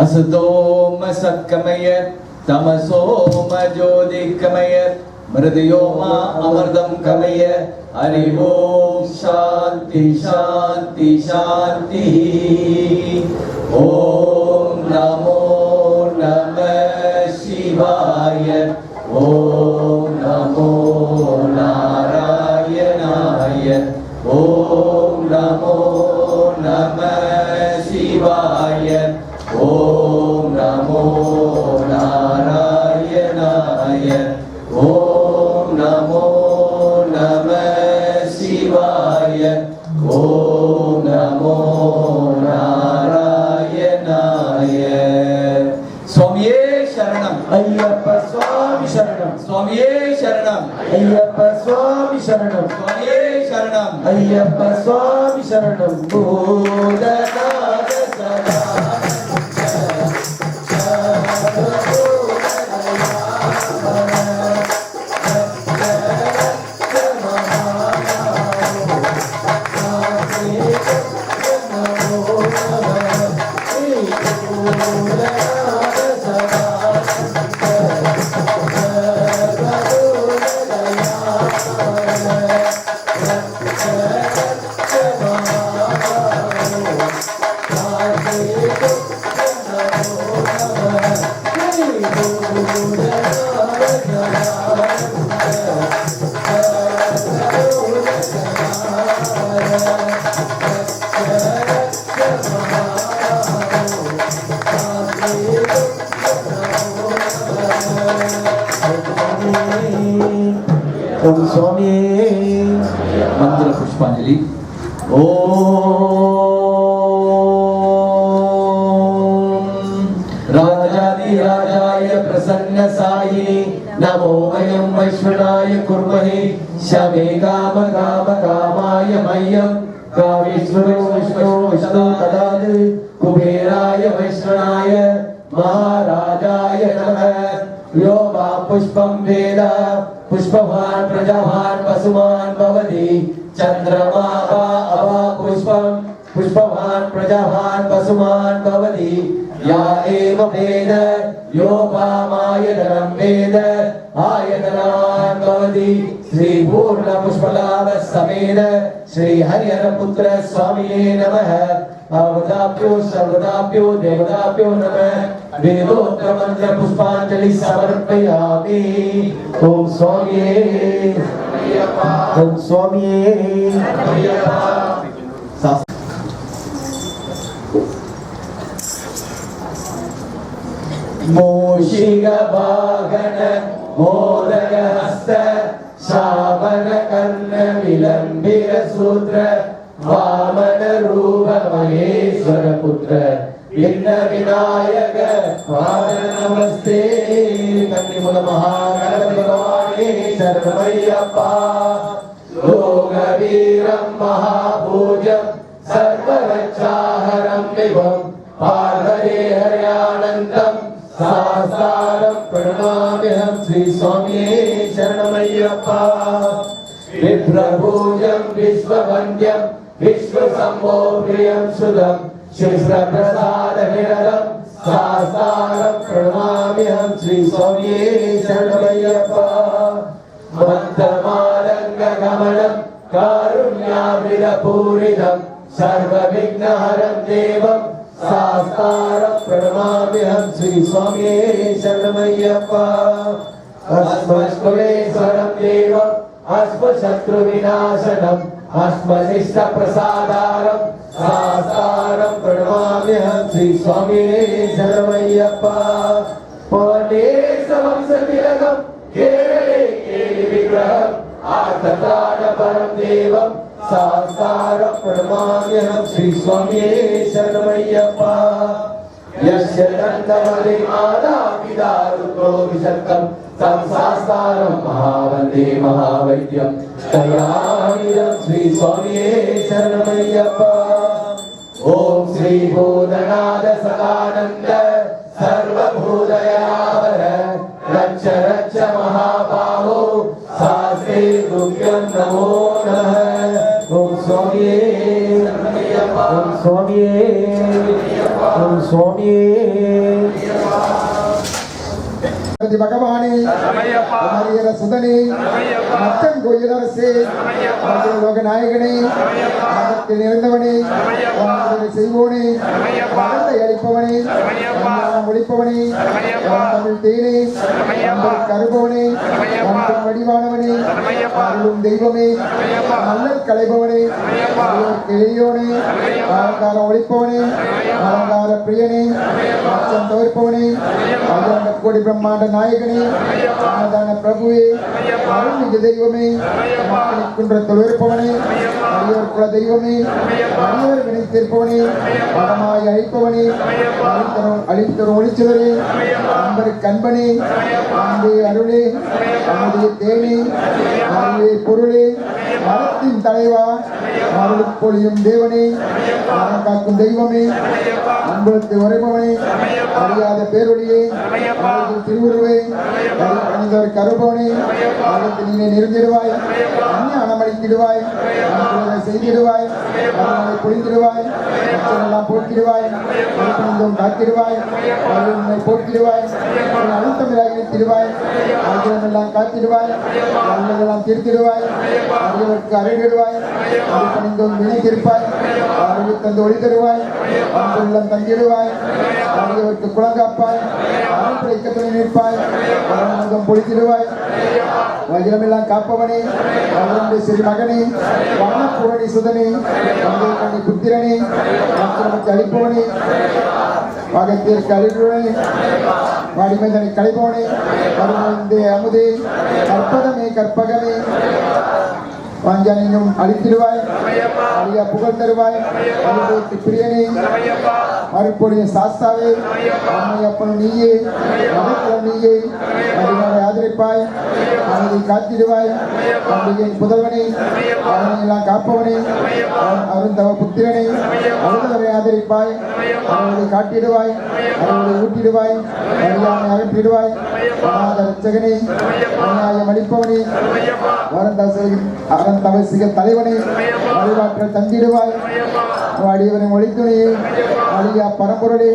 असतोम सत्कमय तमसोम ज्योतिर्गमय मृदयोमा अमृतम कमय. हरि ओम शांति शांति शांति. ओम नमो नमः शिवाय. ओम नमो नारायणाय. ओम नमो नमः शिवाय. ओम नमो नारायणाय. ओम नमो சுவாமி சரணம் சுவாமியே சரணம் ஐயப்ப சுவாமி சரணம் சுவாமியே சரணம் ஐயப்ப சுவாமி சரணம் பூதநாத சதா ஓம் சுவாமி மந்திர புஷ்பாஞ்சலி राजाधिराजाय प्रसन्न सायिने नमो वयं वैश्वनाय कुर्महे शमे काम काम कामाय मह्यं कामेश्वरो विष्णो विष्णो तदाद कुबेराय वैश्वनाय महाराजाय नमः यो वा पुष्पं वेद पुष्पवान् प्रजावान् वसुमान् भवति चन्द्रमा वा अवा पुष्पं पुष्पवान् प्रजावान् वसुमान् भवति या एव वेद योपामायतनं वेद आयतनान् भवति श्री पूर्ण पुष्पलाभ समेत श्री हरिहरपुत्र स्वामिने नमः अवदाप्यो सर्वदाप्यो देवदाप्यो नमः वेदोत्तर मंत्र पुष्पांजलि समर्पयामि ओम स्वामिये ओम स्वामिये मूषिक वाहन मोदक हस्त श्रावण कर्ण विलंबित सूत्र वामन रूप महेश्वर पुत्र विघ्न विनायक पाद नमस्ते कन्निमुल महागणपति भगवाने शरणमय्यप्पा लोकवीरं महाभूजं सर्वरक्षाहरं विभुं पार्वते हर्यानन्दं सासारं प्रणमाम्यहं श्री स्वामिये शरणमय्यप्पा विप्रभूजं विश्ववन्द्यं विश्वशम्भो प्रियं सुदं शिश्रप्रसादनिरतं सासारं प्रणमाम्यहं श्री स्वामिये शरणमय्यप्पा मन्त्रमालङ्गगमनं कारुण्यामृतपूरितं सर्वविघ्नहरं देवं सास्तारं प्रणमाम्यहं श्री स्वामिये शरणमय्यप्पा अस्मत्कुलेश्वरं देवम् अस्मशत्रुविनाशनम् अस्मनिष्टप्रसादारं सास्तारं प्रणमाम्यहं श्री स्वामिये शरणमय्यप्पा पवनेशवंशतिलकं केरळे केलिविग्रहम् आर्तत्राणपरं देवं सास्तारं प्रणमाम्यहं श्री स्वामिये शरणमय्यप्पा यस्य दन्तमलिमादा रुद्रो विशक्तं तं सास्तारं महावन्दे महावैद्यं दयानिधं श्री स्वामिये शरणमय्यप्पा ॐ श्री भूतनाथ सदानन्द सर्वभूतयावर रक्ष रक्ष महाबाहो शास्त्रे तुभ्यं नमो नमः ॐ स्वामिये ॐ स्वामिये ॐ स्वामिये பகவானே ஹரியர சுதனே மத்தங்கோயிலரசே லோக நாயகனே மதத்தில் நிறைந்தவனே செய்வோனே மதத்தை அளிப்பவனே ஒழிப்பவனே தமிழ் தேனே கருபவனே வடிவானவனே அருளும் தெய்வமே நல்லல் கலைபவனே எளியோனே அலங்கார ஒழிப்பவனே அலங்கார பிரியனே அச்சம் தவிர்ப்பவனே கோடி பிரம்மாண்ட நாயகனே, சமாதான பிரபுவே, அருள்மிகு தெய்வமே, மக்களின் குன்றத்தில் இருப்பவனே, அடியோர் குல தெய்வமே, அடியோர் வினைத்திருப்பவனே, பதமாய் அழைப்பவனே, அழித்தரும் ஒளிச்சுவரே, அன்பருக்கு அன்பனே, அன்பே அருளே, அன்புடைய தேனே, அருளே பொருளே, மரத்தின் தலைவா, அருளுக்கு பொழியும் தேவனே, மரம் காக்கும் தெய்வமே, அன்புக்கு உரைப்பவனே, அறியாத பேரொழியே, அழகில் திருவுருவே, அணிந்தவருக்கு அருள்பவனே, அகத்தில் நீனை நெருங்கிடுவாய், அஞ்ஞானம் அளித்திடுவாய், அன்புகளை செய்திடுவாய், அருளை பொழிந்திடுவாய், எல்லாம் போக்கிடுவாய், அருப்பணிந்தும் காத்திடுவாய், அருளை போக்கிடுவாய், அழுத்தமிழாக நிறுத்திடுவாய், ஆகியமெல்லாம் காத்திடுவாய், நல்லதெல்லாம் தீர்த்திடுவாய், அறிவருக்கு அருளிடுவாய், அருப்பணிந்தும் வினை தீர்ப்பாய், அறிவு தந்து ஒளி தருவாய், அன்புள்ளம் தந்திடுவாய், அறிவருக்கு குளங்காப்பாய், அருள்பிழைக்க துணை நிற்பாய், அருள்முகம் பொழித்திடுவாய், வஜ்ரமெல்லாம் காப்பவனே, அவருடைய சிறு மகனே, வண்ணப்பூரணி சுதனே, தந்தை கண்ணி புத்திரனே, ஆக்கிரமத்தை அளிப்பவனே, பாகத்திற்கு அழிவுடனே, வடிமைதனை களைப்பவனே, கருணை அமுதே, கற்பகமே கற்பகமே, வாஞ்சானினும் அழித்திடுவாய், அழியா புகழ் தருவாய், அனுபவத்து பிரியனே, மறுப்பொழிய சாஸ்தாவே, அம்மையப்பன் நீயே, மதக்குளம் நீயே, அடிமலை ஆதரிப்பாய், அமைதி காத்திடுவாய், அம்பிகை புதல்வனே, அவனையெல்லாம் காப்பவனே, அருந்தவ புத்திரனே, அருந்தவரை ஆதரிப்பாய், அவர்களை காட்டிடுவாய், அவர்களை ஊட்டிடுவாய், அறியாமை அகற்றிடுவாய், அநாத ரட்சகனே, அநியாயம் அளிப்பவனே, தவசிக தலைவனே, வழிபாற்றல் தந்திடுவாய், அடியவனை ஒளித்துணையே, அழியா பரம்பொருளே,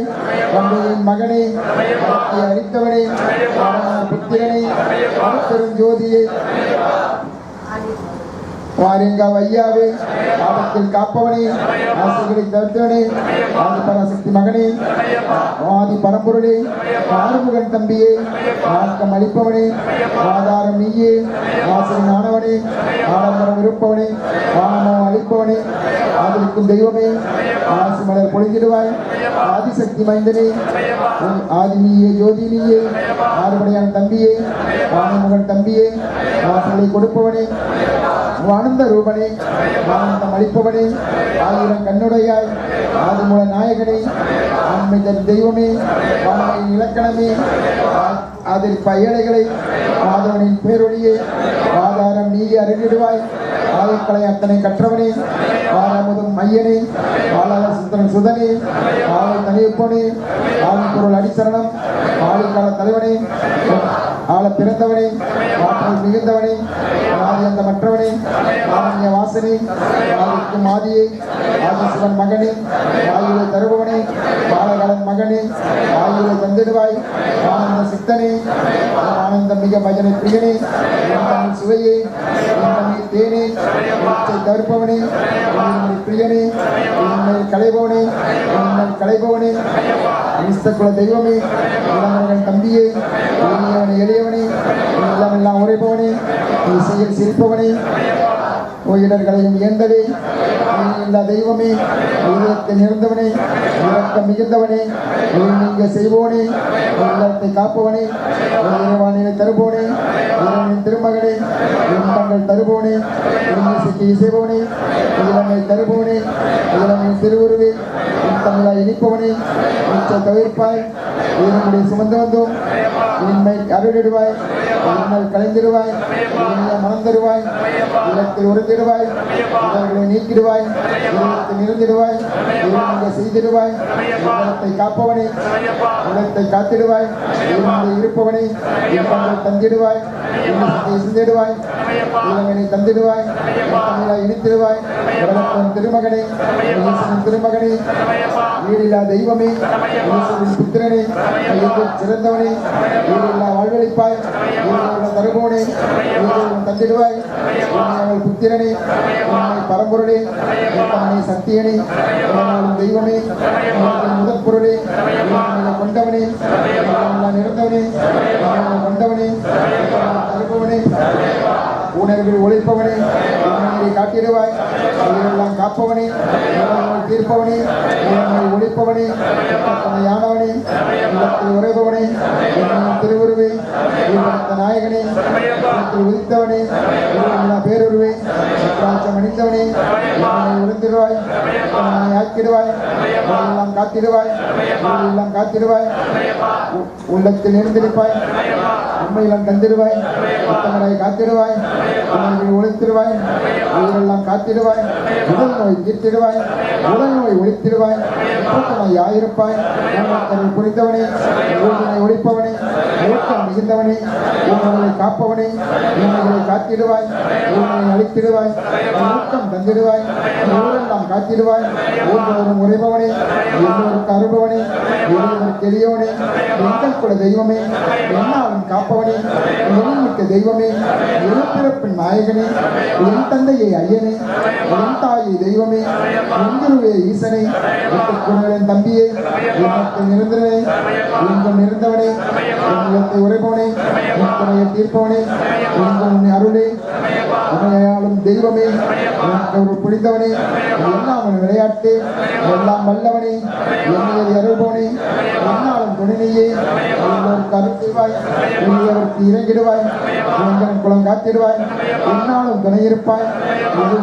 தந்தையின் மகனே, அளித்தவனே, புத்திரனே, அருட்பெரும் ஜோதியே, வாரியங்கா ஐயாவே, ஆபத்தில் காப்பவனே, ஆசைகளை தவிர்த்தவனே, ஆதி பராசக்தி மகனே, ஆதி பரம்பொருளே, ஆறுமுகன் தம்பியே, ஆக்கம் அளிப்பவனே, ஆதாரம் நீயே, ஆசிரியன் ஆனவனே, ஆடம்பரம் இருப்பவனே, ஆனமம் அளிப்பவனே, ஆதரிக்கும் தெய்வமே, ஆசி மலர் பொழிந்திடுவாய், ஆதிசக்தி மைந்தனே, ஆதி நீயே, ஜோதி நீயே, ஆறுபடையான தம்பியே, ஆனமுகன் தம்பியே, ஆசைகளை கொடுப்பவனே, ஆனந்த ரூபனே, ஆனந்தம் அளிப்பவனே, ஆயிரம் கண்ணுடையாய், ஆதிமூல நாயகனே, ஆண்மை தன் தெய்வமே, ஆண்மையின் இலக்கணமே, அதில் ஏழைகளை ஆதவனின் பேரொழியே, ஆதாரம் நீயே அருகிடுவாய், ஆயக்கலை அத்தனை கற்றவனே, ஆரமுதும் மையனே, ஆளாத சுந்தரன் சுதனே, ஆளை தனியப்பனே, ஆளும் பொருள் அடிசரணம், ஆளுக்கால தலைவனே, ஆள பிறந்தவனே, ஆற்றல் மிகுந்தவனே, ஆதியந்த மற்றவனே, ஆரண்ய வாசனே, ஆதிக்கும் ஆதியே, ஆதிசிவன் மகனே, ஆயுளை தருபவனே, பாலகலன் மகனே, ஆயுளை தந்திடுவாய், ஆனந்த சித்தனே, ஆனந்தம் மிக பஜனை பிரியனே, தமிழ் சுவையே, தமிழ் தேனே, தவிர்ப்பவனே, பிரியனே, களைபவனே, களைபவனே, குல தெய்வமே, இளமகன் தம்பியே, எளியவனே, எல்லாம் உரைப்பவனே, இசையில் சிரிப்பவனே, உயிரர்களையும் இயந்தவே, இல்லா தெய்வமே, உயிரத்தை நிறந்தவனே, இறக்கம் மிகுந்தவனே, நீங்க செய்வோனே, உள்ளத்தை காப்பவனே, இறைவானிலை தருபோனே, இறைவனின் திருமகனே, இன்பங்கள் தருபோனே, இசைக்கு இசைபவனே, இளமை தருபோனே, இளமையின் திருவுருவே, தமிழாய் இனிப்பவனே, உச்ச தவிர்ப்பாய், இதனுடைய சுமந்து வந்தோம், இன்மை அருளிடுவாய், இன்னல் கலைந்திடுவாய், மனம் தருவாய், இல்லத்தில் உறுத்திடுவாய், இதர்களை நீக்கிடுவாய், இதயத்தை நிறுத்திடுவாய், இவனை செய்திடுவாய், இல்லத்தை காப்பவனே, இல்லத்தை காத்திடுவாய், இவனுடைய இருப்பவனே, இன்பங்கள் தந்திடுவாய், இன்னத்தை சிந்திடுவாய், இளமனை தந்திடுவாய், தமிழாய் இனித்திடுவாய், கடலப்பன் திருமகனே, ஈசனின் திருமகனே, வீடில்லா தெய்வமே, ஈசனின் புத்திரனே, கையில் சிறந்தவனே, வீடில்லா வாழ்வழிப்பாய், வீடுள்ள தருபோனே, வீடுள்ள தந்திடுவாய், அவள் புத்திரனே, பரம்பொருளே, சத்தியனே, தெய்வமே, முதற் பொருளே, கொண்டவனே, நிறந்தவனே, கொண்டவனே, தருபவனே, உணர்வில் ஒழிப்பவனே, காட்டிடுவாய், உயிரெல்லாம் காப்பவனே, நோய் தீர்ப்பவனே, நோய் ஒழிப்பவனே, யானவனே, இல்லத்தில் உறைபவனே, திருவுருவே, நாயகனே, உதித்தவனே, பேருருவே, அணிந்தவனே, உணர்ந்திடுவாய், ஆக்கிடுவாய், எல்லாம் காத்திடுவாய், எல்லாம் காத்திடுவாய், உள்ளத்தில் எழுந்திருப்பாய், உண்மையெல்லாம் தந்திடுவாய், புத்தகங்களை காத்திடுவாய், ஒழித்திடுவாய், உயிரெல்லாம் காத்திடுவாய், உடல் நோய் தீர்த்திடுவாய், உடல் நோய் ஒழித்திடுவாய், புத்தகமாய் ஆயிருப்பாய், புரிந்தவனே, ஊழ்வினை ஒழிப்பவனே, ஊக்கம் மிகுந்தவனே, ஊழ்களை காப்பவனே, ஊழ்களை காத்திடுவாய், ஊழ்களை அழித்திடுவாய், ஊக்கம் தந்திடுவாய், ஊரெல்லாம் காத்திடுவாய், ஊழ்வரும் உரைபவனே, எல்லோருக்கு அருபவனே, எல்லோருக்கு எளியவனே, எங்கள் குல தெய்வமே, என்னாலும் காப்பவனே, எண்ணிமிக்க தெய்வமே, எழுப்பிறப்பின் நாயகனே, என் தந்தையை ஐயனே, என் தாயை தெய்வமே, எங்குருவே ஈசனை, குணவன் தம்பியே, எண்ணத்தை நிறந்தவனே, எங்கும் நிறைந்தவனே, எண்ணத்தை உரைப்பவனே, என் தீர்ப்பவனே, எங்கும் அருளே, உமையாளும் தெய்வமே, ஒரு புரிந்தவனே, எல்லாம் விளையாட்டு, எல்லாம் வல்லவனே, என்னையை அருள்பவனே, என்னாலும் துணையே, எல்லோருக்கு அருள் செய்வாய், எல்லோருக்கு இறங்கிடுவாய், எங்கள் குளம் காத்திடுவாய், என்னாலும் துணையிருப்பாய்,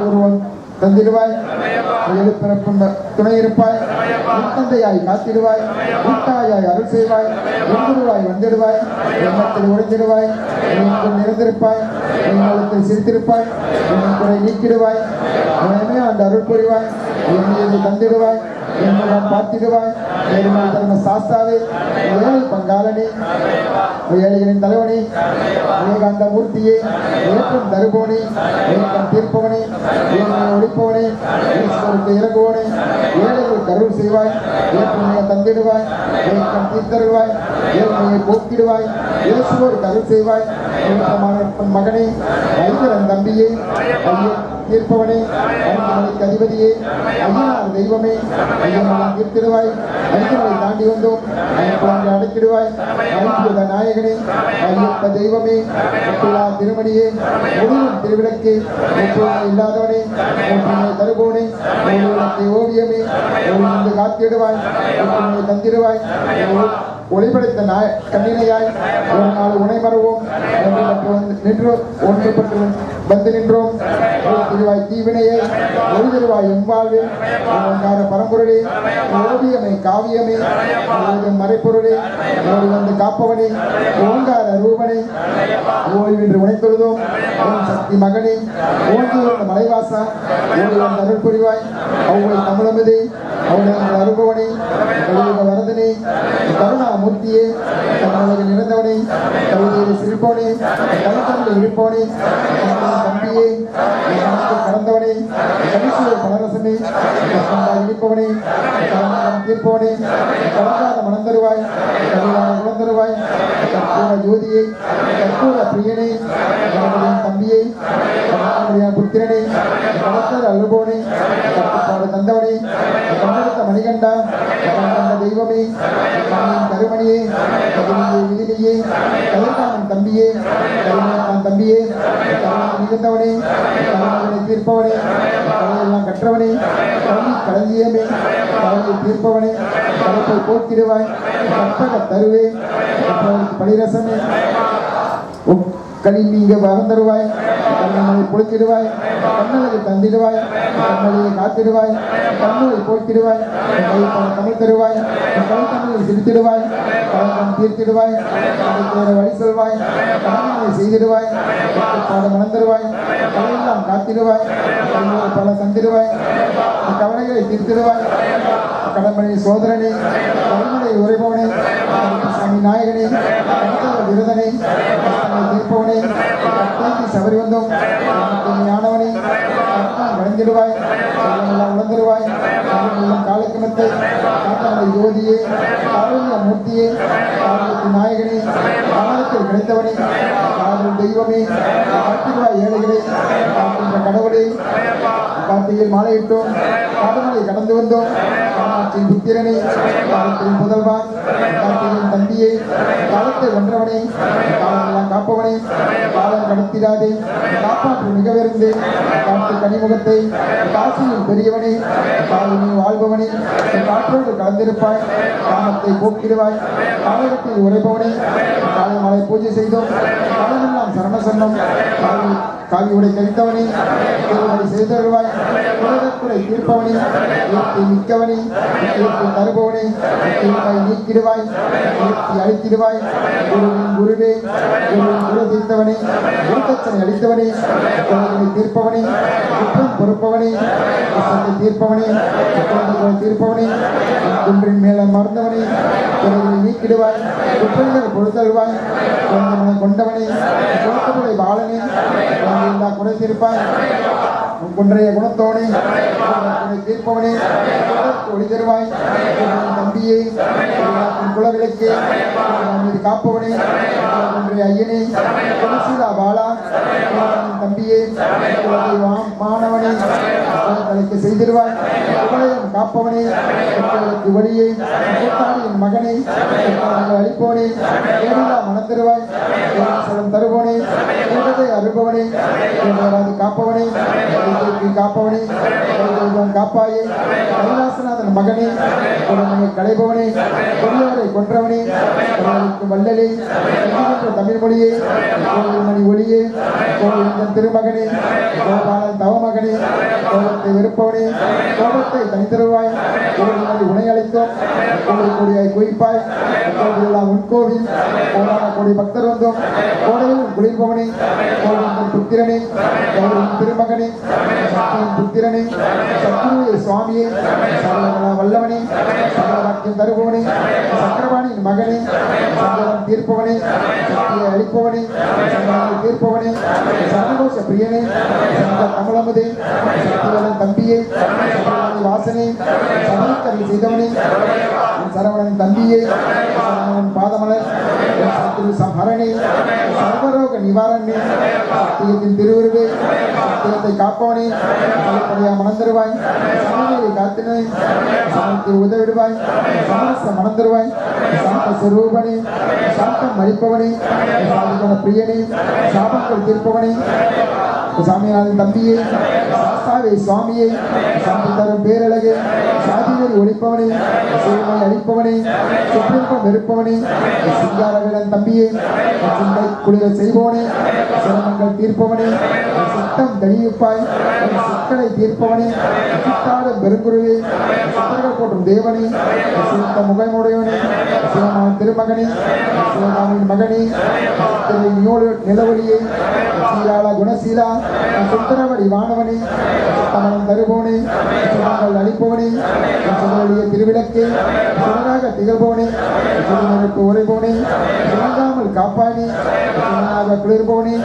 ஒருவன் தந்திடுவாய், எழுப்பிறப்பும் துணை இருப்பாய், தந்தையாய் காத்திடுவாய், கூட்டாயாய் அருள் செய்வாய், ஒன்றுவாய் வந்திடுவாய், எண்ணத்தில் உழைந்திடுவாய், எங்கும் நிறைந்திருப்பாய், எங்களுக்கு சிரித்திருப்பாய், என் குறை நீக்கிடுவாய், அவனே அந்த அருள் புரிவாய், என்னை தந்திடுவாய், என்னுடன் பார்த்திடுவாய், ஏழுமலை தர்ம சாஸ்தாவே, ஏழை பங்காளனே, ஏழைகளின் தலைவனே, ஏகாந்த மூர்த்தியே, ஏற்றம் தருபவனே, ஏற்றம் தீர்ப்பவனே, ஏழ்மையை ஒழிப்பவனே, ஈஸ்வருக்கு இறங்குவனே, ஏழைகளுக்கு அருள் செய்வாய், ஏற்றுமையை தந்திடுவாய், ஏற்றம் தீர்த்தருவாய், ஏழ்மையை போக்கிடுவாய், இயேசுவோருக்கு அருள் செய்வாய், மகனே, ஐயரன் தம்பியே, ஐயன் தீர்ப்பவனே, ஐயனுக்கு அதிபதியே, ஐயனார் தெய்வமே, ஐயனெல்லாம் தீர்த்திடுவாய், ஐயனை தாண்டி வந்தோம், ஐயனை அடைக்கிடுவாய், ஐயத நாயகனே, ஐயப்ப தெய்வமே, திருமணியே, முடிவும் திருவிளக்கு, இல்லாதவனே, தருபவனே, ஓவியமே, காத்திடுவாய், தந்திடுவாய், ஒளிபடைத்த கண்ணினையாய், ஒரு நாள் உணை மறவோம் நின்று ஒன்றுபட்டு வந்து நின்றோம், திருவாய் தீவினையை ஒளிதிருவாய் எம்வாழ்வில் பரம்பொருளே, ஓவியமே காவியமே, மறைப்பொருளே, ஓடி வந்து காப்பவனே, ஓங்கார ரூபனே, ஓய்வென்று உணைத்தொழுதோம், ஓம் சக்தி மகனே, ஓங்கி வந்த மலைவாசா, ஓடி வந்து அருள் புரிவாய், அவங்களை தமிழமதே, அவர்கள் அருபவனே, வரதனே, கருணாமூர்த்தியே, தமிழக நிறைந்தவனே, கவிதையில் சிரிப்பவனே, கலத்தமிழ் இருப்பவனே, தம்பியே, கடந்தவனே, கணிசுவை பலரசனே, இனிப்பவனே, தீர்ப்பவனே, கலந்தாத மனம் தருவாய், குணம் தருவாய், கற்பூர ஜோதியை, கற்பூர பிரியனே, தம்பியை, புத்திரனே, கலத்தர் அழுபவனே, கட்டுப்பாடு தந்தவனே, கண்டெடுத்த மணிகண்டா, தெய்வமே, கருமணியே, விதினியே, கலைக்காமன் தம்பியே, கருமணன் தம்பியே, மிகுந்தவனே, கருமனை தீர்ப்பவனே, கலையெல்லாம் கற்றவனே, கல்வி களஞ்சியமே, கலையை தீர்ப்பவனே, கலைப்பை போக்கிடுவாய், கற்பக தருவே, பளிரசமே, களி நீங்க வளர்ந்தருவாய், கண்ணனை பொழுத்திடுவாய், கண்ணழகை தந்திடுவாய், கண்ணலையை காத்திடுவாய், கண்ணலை போக்கிடுவாய், தமிழ் தருவாய், தமிழை சிரித்திடுவாய், கலக்கம் தீர்த்திடுவாய், வழி சொல்வாய், கடமையை செய்திடுவாய், பாட மணந்தருவாய், கலையெல்லாம் காத்திடுவாய், பல தந்திடுவாய், கவலைகளை தீர்த்திடுவாய், கடம்பனை சோதரனே, கல்மனை உரைபவனே, சாமி நாயகனே, விருதனை, தீர்ப்பவனே, சபரி வந்தோம், ஞானவனே, வழங்கிடுவாய், உணர்ந்திடுவாய், காலக்கிணத்தை, ஜோதியே, காவலிய மூர்த்தியே, காவலத்தின் நாயகனே, காலத்தில் கிடைத்தவனே, காவல் தெய்வமே, காத்திடுவாய் ஏழைகளே, காக்கின்ற கடவுளே, கார்த்திகையில் மாலையிட்டோம், காடுமலை கடந்து வந்தோம், காமாட்சியின் புத்திரனே, காலத்தின் முதல்வான், கார்த்திகையின் தம்பியே, காலத்தை வென்றவனே, காலமெல்லாம் காப்பவனே, காலம் கடந்த தாழ்த்திடாதே காப்பாற்று மிகவிருந்து காட்டு கனிமுகத்தை காசியில் பெரியவனே காவினி வாழ்பவனே காற்றோடு கலந்திருப்பாய் காமத்தை போக்கிடுவாய் காலகத்தில் உரைப்பவனே காலை மலை பூஜை செய்தோம் காலமெல்லாம் சரண சொன்னோம் காவி உடை கழித்தவனே தேவனை செய்தருவாய் உலகக்குறை தீர்ப்பவனே இயற்கை மிக்கவனே இயற்கை தருபவனே இயற்கை நீக்கிடுவாய் இயற்கை அழித்திடுவாய் குருவின் குருவே குருவின் குரு தீர்த்தவனே குருத்தச்சனை அளித்தவனே குழந்தைகளை தீர்ப்பவனே குற்றம் பொறுப்பவனே குற்றத்தை தீர்ப்பவனே குழந்தைகளை தீர்ப்பவனே குன்றின் மேல மறந்தவனே குறைகளை நீக்கிடுவாய் குற்றங்களை பொறுத்தருவாய் குழந்தைகளை கொண்டவனே குணத்துகளை பாலனே எல்லா குறை தீர்ப்பாய் குன்றைய குணத்தோனே தீர்ப்பவனே ஒளி தருவாய் தம்பியே குலவிளக்கே மீது காப்பவனே குன்றைய ஐயனே துளசிலா பாலா தம்பியே மாணவனே தலைக்கு செய்திருவாய் குவளையம் காப்பவனே மக்களுக்கு வழியே கூட்டாளியின் மகனே அளிப்பவனே ஏடிலா மனத்தருவாய் சலம் தருபவனே அருபவனே காப்பவனே காப்பவனே காப்பாயே கைலாசநாதன் மகனே உடனே களைபவனே கொடியவரை கொன்றவனே வல்லலே தமிழ் மொழியே மணி ஒளியே திருமகனே கோபாலன் தவமகனே கோபத்தை வெறுப்பவனே கோபத்தை தனித்தருவாய் உணை அளித்தோம் கொடியாய் குவிப்பாய் எல்லாம் உன்கோவில் கோடான கோடி பக்தர் வந்தோம் கோடையில் குளிர்பவனே கோவிலின் புத்திரனே திருமகனே சக்தியின் புத்திரனே சத்குருவே சுவாமியே சகல வல்லவனே சகல வாக்கியம் தருபவனே சக்கரவாணியின் மகனே சங்கடம் தீர்ப்பவனே சக்தியை அளிப்பவனே சங்கடங்களை தீர்ப்பவனே சரணகோஷ பிரியனே சங்க தமிழமுதே சக்திவதன் தம்பியே சக்கரவாணி வாசனே சமயக்கவி செய்தவனே சரவணன் தம்பியே சரவணன் பாதமலர் சத்ரு சம்ஹரணே சர்வரோக நிவாரணே சத்தியத்தின் திருவுருவே சத்தியத்தை காப்பவனே தலைப்படையா மணந்தருவாய் சமநிலை காத்தினை சமயத்தில் உதவிடுவாய் சமரச மணந்தருவாய் சாந்த சுரூபனே சாந்தம் மறிப்பவனே பிரியனே சாபங்கள் தீர்ப்பவனே சாமிநாதன் தம்பியே சாஸ்தாவே சுவாமியே சாந்தி தரும் பேரழகே சாதிகளை ஒழிப்பவனே சேவை அளிப்பவனே சுற்றிருப்பம் வெறுப்பவனே சிங்காரவேலன் தம்பியே சிந்தை குளிர செய்பவனே சிரமங்கள் தீர்ப்பவனே சித்தம் தெளிவிப்பாய் சிக்கலை தீர்ப்பவனே சித்தாடும் பெருங்குருவே சித்தர்கள் போற்றும் தேவனே சித்த முகமுடையவனே சிவமான திருமகனே சிவகாமியின் மகனே நிலவொளியே சீலாள குணசீலா சுந்தரவடி வானவனே தமிழன் தருபவனே சுமங்கள் அளிப்பவனே சுடலிய திருவிளக்கே சுடராக திகழ்பவனே சுடுநெருப்பு உரைபவனே சுணங்காமல் காப்பானே சுடனாக குளிர்பவனே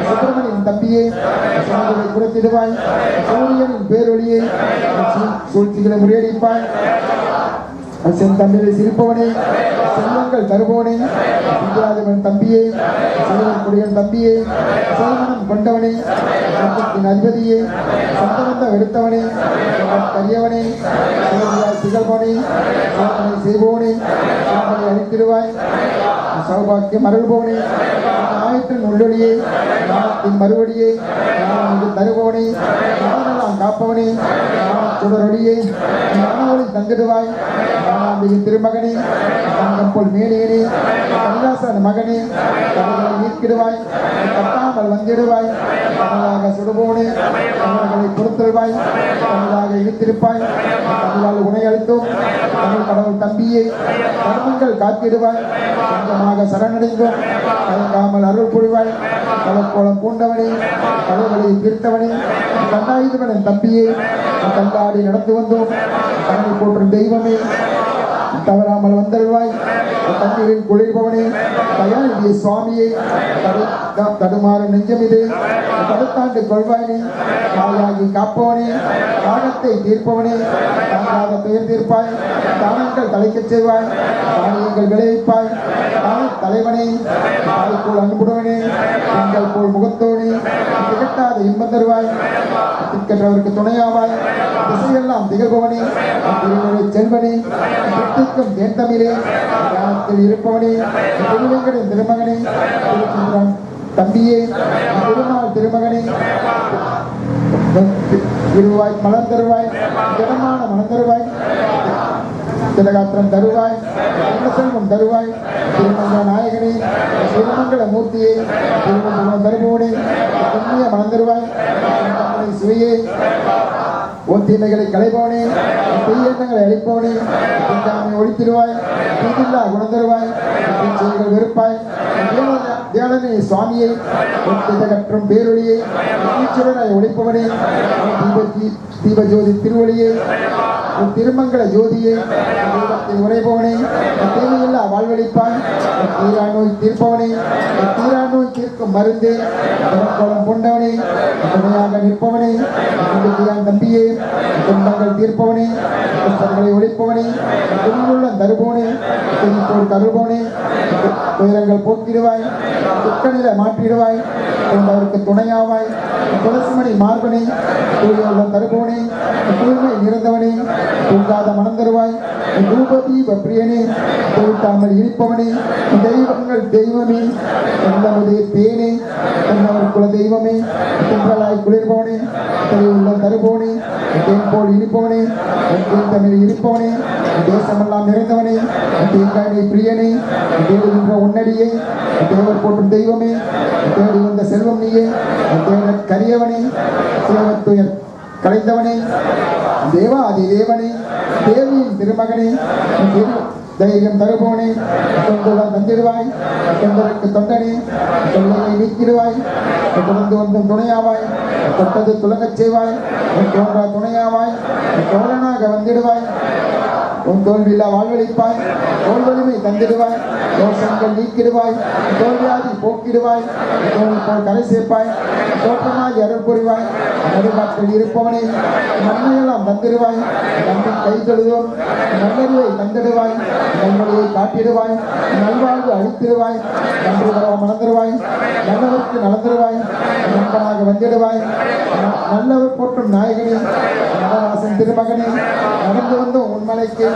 சுப்பிரமணியன் தம்பியே சுமங்களை குறைத்திடுவாய் சூரியனின் பேரொழியை சூழ்ச்சிகளை முறியடிப்பாய் செந்தமிழை சிரிப்பவனே செல்வங்கள் தருபவனே சிங்கராஜவன் தம்பியே செல்வக்குடியன் தம்பியே சேமனம் கொண்டவனே சங்கத்தின் அதிபதியே சந்தவந்த எடுத்தவனே கரியவனே திகழ்பவனே சோதனை செய்பவனே சோதனை அளித்திடுவாய் சௌபாக்கியம் அருள்பவனே ஆயத்தின் உள்ளொழியே ஞானத்தின் மறுவடியே ஞானம் தருபவனே ஞானெல்லாம் காப்பவனே சுடரொழியே ஞானவழி தங்கிடுவாய் திருமகனே தங்கம் போல் மேலேனே கனிதாசன் மகனே அவர்களை நீக்கிடுவாய் கட்டாமல் வந்திடுவாய் தமிழாக சுடுபோனே அவர்களை பொறுத்தல்வாய் தமிழாக இழுத்திருப்பாய் தமிழால் உணை அளித்தோம் தமிழ் கடவுள் தம்பியே கர்மங்கள் காத்திடுவாய் கொஞ்சமாக சரணடைந்தோம் கலங்காமல் அருள் புரிவாய் கலக்கோளம் பூண்டவனே கடவுளை தீர்த்தவனே கண்டாயுதவனின் தம்பியே கண்டாடி நடந்து வந்தோம் கண்ணை போற்றும் தெய்வமே தவறாமல் வந்தருவாய் தண்ணீரில் குளிர்பவனே தயாநிதிய சுவாமியை தடுமாறும் நெஞ்சமிது தடுத்தாண்டு கொள்வாயினே தாயாகி காப்பவனே தாகத்தை தீர்ப்பவனே தாங்காத பெயர் தீர்ப்பாய் தானங்கள் தலைக்கச் செய்வாய் தானியங்கள் விளைவிப்பாய் தான தலைவனே தாய் போல் அன்புடவனே எங்கள் போல் முகத்தோனே திகட்டாத இன்பம் தருவாய் திக்கற்றவருக்கு துணையாவாய் திசையெல்லாம் திகழ்பவனே திருநெறி செல்வனே தித்திக்கும் தேன்தமிழே கிராமத்தில் இருப்பவனே திருவேங்கடின் திருமகனே தம்பியே திருமால் திருமகனே திருவாய் மலர் தருவாய் திடமான மனம் தருவாய் திலகாத்திரம் தருவாய் செல்வம் தருவாய் திருமங்கல நாயகனே திருமங்கல மூர்த்தியே திருமங்கலம் தருவோனே புண்ணிய மனம் தருவாய் சுவையே உன் தீமைகளை களைபவனே தீயங்களை அழிப்பவனே தீண்டாமை ஒழித்திடுவாய் தீதில்லா குணம் தருவாய் செய்கள் வெறுப்பாய் தியானனே சுவாமியை கற்றும் பேரொழியை ஈஸ்வரனாய் ஒழிப்பவனே தீபஜோதி திருவொழியை உன் திருமங்கல ஜோதியை உரைபவனே தேவையில்லா வாழ்வழிப்பாய் தீரா நோய் தீர்ப்பவனே தீரா நோய் தீர்க்கும் மருந்தே குளம் கொண்டவனே துணையாக நிற்பவனே தம்பியே துன்பங்கள் தீர்ப்பவனே கஷ்டங்களை ஒழிப்பவனே துன்புள்ள தருபவனே துணிப்போர் கருபவனே துயரங்கள் போக்கிடுவாய் துக்கநிலை மாற்றிடுவாய் கொண்டவருக்கு துணையாவாய் துளசிமணி மார்பனே தூயுள்ள தருபவனே தூய்மை நிறைந்தவனே தூங்காத மனம் தருவாய் தூபதீப பிரியனே தோட்டாமல் இருப்பவனே தெய்வங்கள் தெய்வமே தன்னமுதே தேனே தன்னவர் குல தெய்வமே திங்களாய் குளிர்பவனே உள்ள தருபவனே தேன் போல் இனிப்பவனே தமிழ் இருப்பவனே தேசமெல்லாம் நிறைந்தவனே தேங்காய் பிரியனே தேடுகின்ற உன்னடியை தேவர் போற்றும் தெய்வமே தேடி வந்த செல்வம் நீயே தேவன் கரியவனே சேவத்துயர் கலைந்தவனே தேவாதி தேவனே தேவியின் திருமகனே தைரியம் தருபவனே தொண்டுடன் தந்திடுவாய் தொண்டருக்கு தொண்டனே தொல்லையை நீக்கிடுவாய் தொடர்ந்து வந்தும் துணையாவாய் தொட்டது துலங்கச் செய்வாய் தோன்றா துணையாவாய் தோழனாக வந்திடுவாய் உன் தோல்வியில்லா வாழ்வழிப்பாய் தோல் வலிமை தந்திடுவாய் தோஷங்கள் நீக்கிடுவாய் தோல்வியாதி போக்கிடுவாய் தோல் போல் கரை சேர்ப்பாய் தோற்றமாகி அருள் புரிவாய் நடுநாட்கள் இருப்பவனே நன்மையெல்லாம் தந்திடுவாய் நம்பி கை தொழுதும் நல்லறிவை தந்திடுவாய் நல்வழியை காட்டிடுவாய் நல்வாழ்வு அழித்திடுவாய் நன்றி வரவ மணந்திடுவாய் நல்லவருக்கு நலந்திடுவாய் நண்பனாக வந்திடுவாய் நல்லவர் போற்றும் நாயகனே நடராசன் திருமகனே நடந்து வந்த உன்மலைக்கு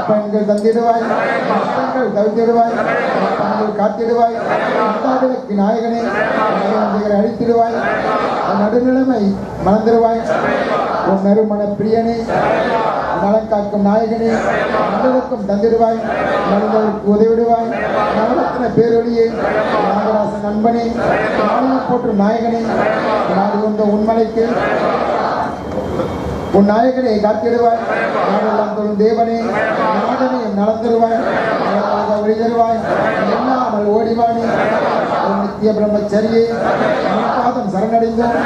பெண்கள் தந்திடுவாய் கஷ்டங்கள் தவிர்த்திடுவாய் பணங்கள் காத்திடுவாய் அந்தாவிற்கு நாயகனே அழித்திடுவாய் நடுநிலைமை மறந்துடுவாய் உன் நறுமண பிரியனே நலம் காக்கும் நாயகனே நல்லதுக்கும் தந்திடுவாய் நல்லதற்கு உதவிடுவாய் நவரத்ன பேரொழியே நாகராசன் நண்பனே நாளினை போற்றும் நாயகனே நாடு வந்த உன்மலைக்கு உன் நாயகனை காத்திடுவாய் நாடெல்லாம் தொழும் தேவனே நாடனை நலம் தருவாய் ஒளி தருவாய் எண்ணாமல் ஓடிவானே நித்திய பிரம்மச்சரியே பாதம் சரணடைந்தோம்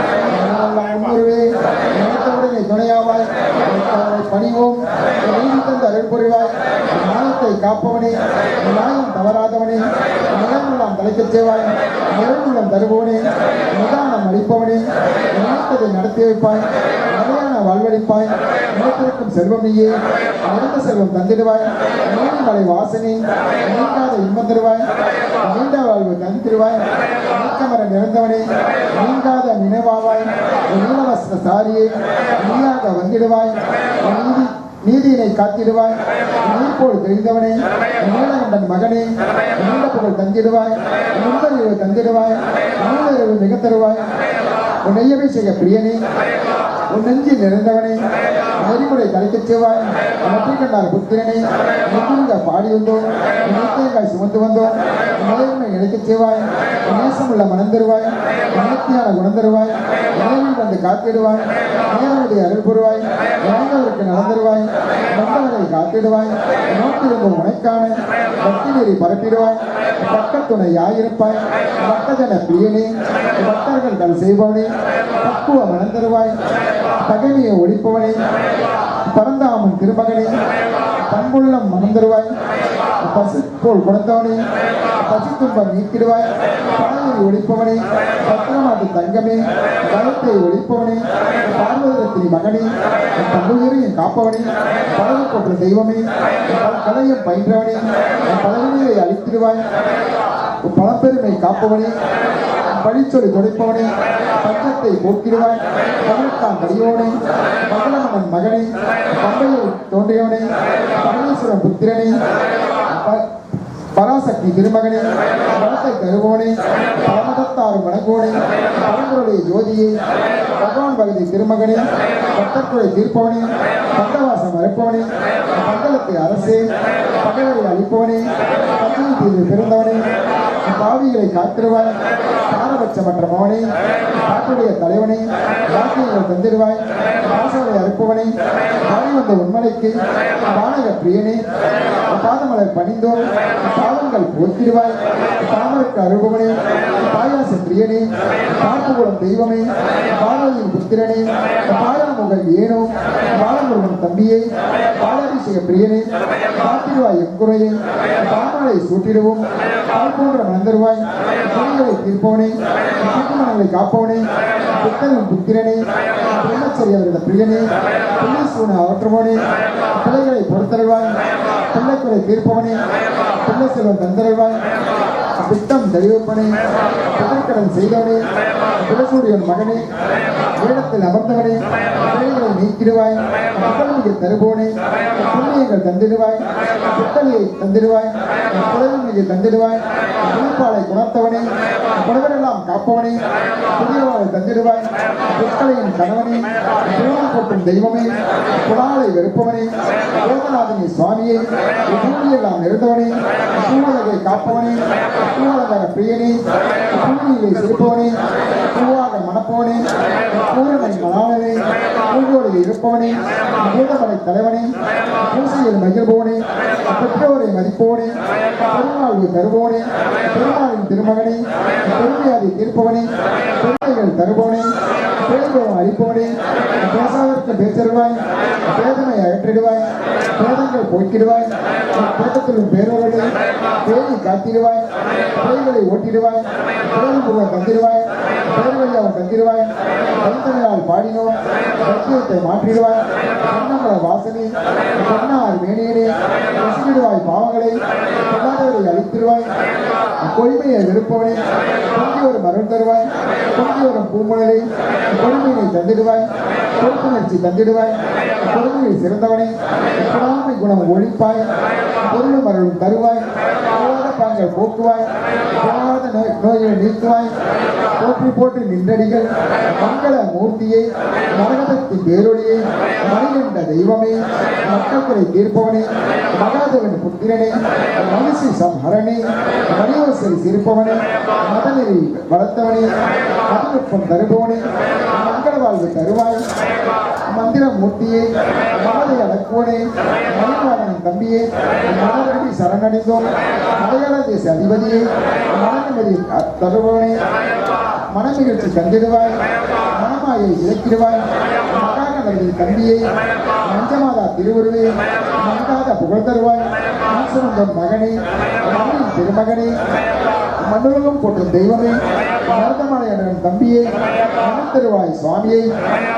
முன்னுருவே நினைத்தவுடனே துணையாவாய் பணிவோம் நீதி தந்து அருள் புரிவாய் நியாயத்தை காப்பவனே நியாயம் தவறாதவனே நிலமெல்லாம் தலைக்கச் செய்வாய் நிலமுள்ளம் தருபவனே நிதானம் அளிப்பவனே நினைத்ததை நடத்தி வைப்பாய் நிறையான வாழ்வழிப்பாய் நிலத்திற்கும் செல்வம் நீயே நிறைந்த செல்வம் தந்திடுவாய் நீதிமலை வாசனை நீங்காத இன்பம் தருவாய் நீண்ட வாழ்வு தந்திடுவாய் நீக்கமர நிறைந்தவனே நீங்காத நினைவாவாய் நீலவஸ்த சாரியே நீயாக வந்திடுவாய் நீதியினை காத்திடுவாய் நீர் போல் தெரிந்தவனே நீலகண்டன் மகனே நீண்ட புகழ் தந்திடுவாய் முன்பறிவு தந்திடுவாய் நீலறிவு மிக தருவாய் உன் நெய்யபிஷேக பிரியனே உன் நெஞ்சில் நிறைந்தவனே நெறிமுறை தலைக்கச் செய்வாய் நெற்றிக்கண்டார் புத்திரனே நெற்றிங்க பாடி வந்தோம் நித்தியங்காய் சுமந்து வந்தோம் நிலைமை இணைக்கச் செய்வாய் நேசமுள்ள மனம் தருவாய் நேர்த்தியான குணம் தருவாய் நிலைவில் வந்து காத்திடுவாய் நேரடி அருள் புரிவாய் இறந்தவருக்கு நலம் தருவாய் வந்தவரை காத்திடுவாய் நோக்கிருந்தும் உனைக்கான பக்தி நெறி பரப்பிடுவாய் பக்கத்துணை யாயிருப்பாய் பக்தஜன பிரியனே பக்தர்கள் தன் செய்பவனே பக்குவ மனம் தருவாய் பகைமையை ஒழிப்பவனே பரந்தாமன் திருமகனே பண்புள்ளம் மனம் தருவாய் பசுக்கோள் குணத்தவனே பசித்துன்பம் நீக்கிடுவாய் படையை ஒழிப்பவனே பத்திரமாட்டு தங்கமே பயத்தை ஒழிப்பவனே பார்வதத்தின் மகனே பங்குயிரையும் காப்பவனே படகு போன்ற தெய்வமே கலையும் பயின்றவனே பழகினரை அழித்திடுவாய் பழப்பெருமை காப்பவனே பழிச்சொலி துடைப்பவனே பஞ்சத்தை போக்கிடுவாய் பகலத்தான் படியோனே பகலமன் மகனே பம்பையில் தோன்றியவனே பரமேஸ்வரன் புத்திரனே பராசக்தி திருமகனே பணத்தை தருவோனே பரமத தருவோனே பரம்பொருளை ஜோதியை பகவான் பகுதி திருமகனே பட்டத்துறை தீர்ப்பவனே பந்தவாசம் அறுப்பவனே மண்டலத்து அரசே பகைவரை அளிப்பவனே பஞ்சமி தீர்வு பிறந்தவனே பாவிகளை காத்திருவாய் பாரபட்சமற்ற மகனே காட்டுடைய தலைவனே வாக்கியங்கள் தந்திருவாய் பாசங்களை அறுப்பவனே வாரி வந்த உண்மனைக்கு வானக பிரியனே பாதமலர் பணிந்தோம் பாவங்கள் போக்கிடுவாய் தாமருக்கு அருபவனே பாயாச பிரியனே காட்டுகுளம் தெய்வமே பாரதியின் புத்திரனே பாயாமுகல் ஏனோ பாலமுருகன் தம்பியே பாலாபிஷேக பிரியனே காத்திடுவாய் எங்குறையே தாமரை சூட்டிடுவோம் பால் போன்ற மணந்தருவாய் துணிகளை தீர்ப்பவனே மனங்களை காப்பவனே புத்தனின் புத்திரனே பிரம்மச்சரியவர்கள பிரியனே பிள்ளை சூன அவற்றுமோனே பிள்ளைகளை பொறுத்தருவாய் பிள்ளைக்குறை தீர்ப்பவனே பிள்ளை செல்வம் தந்தருவாய் திட்டம் தெளிவப்பனே புதற்கடன் செய்தவனே பிறசூரியன் மகனே வேடத்தில் அமர்ந்தவனே பிள்ளைகளை நீக்கிடுவாய் மக்களுக்கு தருவோனே புண்ணியங்கள் தந்திடுவாய் புத்தலியை தந்திடுவாய் புலமையை தந்திடுவாய் புலிப்பாலை குணர்த்தவனே புலவரெல்லாம் காப்பவனே புதியவாளை தந்திடுவாய் புத்தளையின் கணவனே புலவன் போற்றும் தெய்வமே புலாலை வெறுப்பவனே வேதநாதனி சுவாமியை பூமியெல்லாம் நிறுத்தவனே பூவலகை காப்பவனே பூவலக பிரியனே பூமியிலே சிரிப்பவனே பூவாக மணப்பவனே பூரணை மலாளனே பூங்கோலில் இருப்பவனே பூதமலை தலைவனே பூசையில் மகிழ்பவனே பெற்றோரை மதிப்பவனே பெருமாள்வு தருபவனே பெருமாளின் திருமகனே பெருமையாதி தீர்ப்பவனே பெருமைகள் தருபவனே பேருபவம் அளிப்பவனே பேசாதற்கு பேச்சருவாய் பேதமை அகற்றிடுவாய் பேதங்கள் போக்கிடுவாய் பேட்டத்திலும் பேரவர்களே பேணி காத்திடுவாய் பேய்களை ஓட்டிடுவாய் பேருபுரம் தந்திடுவாய் பேர்வழியாவும் தந்திடுவாய் தனித்தமையால் பாடினோம் சத்தியத்தை மாற்றிடுவாய் கண்ணமல வாசனே கண்ணார் மேனியனே ரசிக்கிடுவாய் பாவங்களை கொண்டாதவரை அழித்திடுவாய் கொள்மையை வெறுப்பவனே பொங்கி ஒரு மரம் தருவாய் பொங்கி வரும் பூமலை கொடுமையை தந்திடுவாய் பொறுப்புணர்ச்சி தந்திடுவாய் பொறுமையை சிறந்தவனே பொறாமை குணம் ஒழிப்பாய் பொருளும் அருளும் தருவாய் போகாத பாங்கள் போக்குவாய் போகாத நோய்களை நீக்குவாய் போற்றி போற்றி நின்றடிகள் மங்கள மூர்த்தியை மரகதத்தின் பேரொழியை மணிகண்ட தெய்வமே மக்கள்குறை தீர்ப்பவனே மகாதேவன் புத்திரனே மனுஷி சம்ஹரணே மணியோசரி சிரிப்பவனே மதநெறி வளர்த்தவனே மதநுட்பம் தருபவனே மங்கள வாழ்வு தருவாய் மந்திர மூர்த்தியே மனதை அடக்குவனே மணிவாளனின் தம்பியே மனதடி சரணடைந்தோம் மலையாள தேச அதிபதியே மனநிமதி தருபவனே மனநிகழ்ச்சி தந்திடுவாய் மனமாயை இழக்கிடுவாய் மகாநகரின் தம்பியை மஞ்சமாதா திருவுருவே மங்காத புகழ் தருவாய் மனசுமந்தம் மகனே மண்ணின் திருமகனே மண்ணுலகம் போற்றும் தெய்வமே மருதமலையன் தம்பியை மனம் தருவாய் சுவாமியை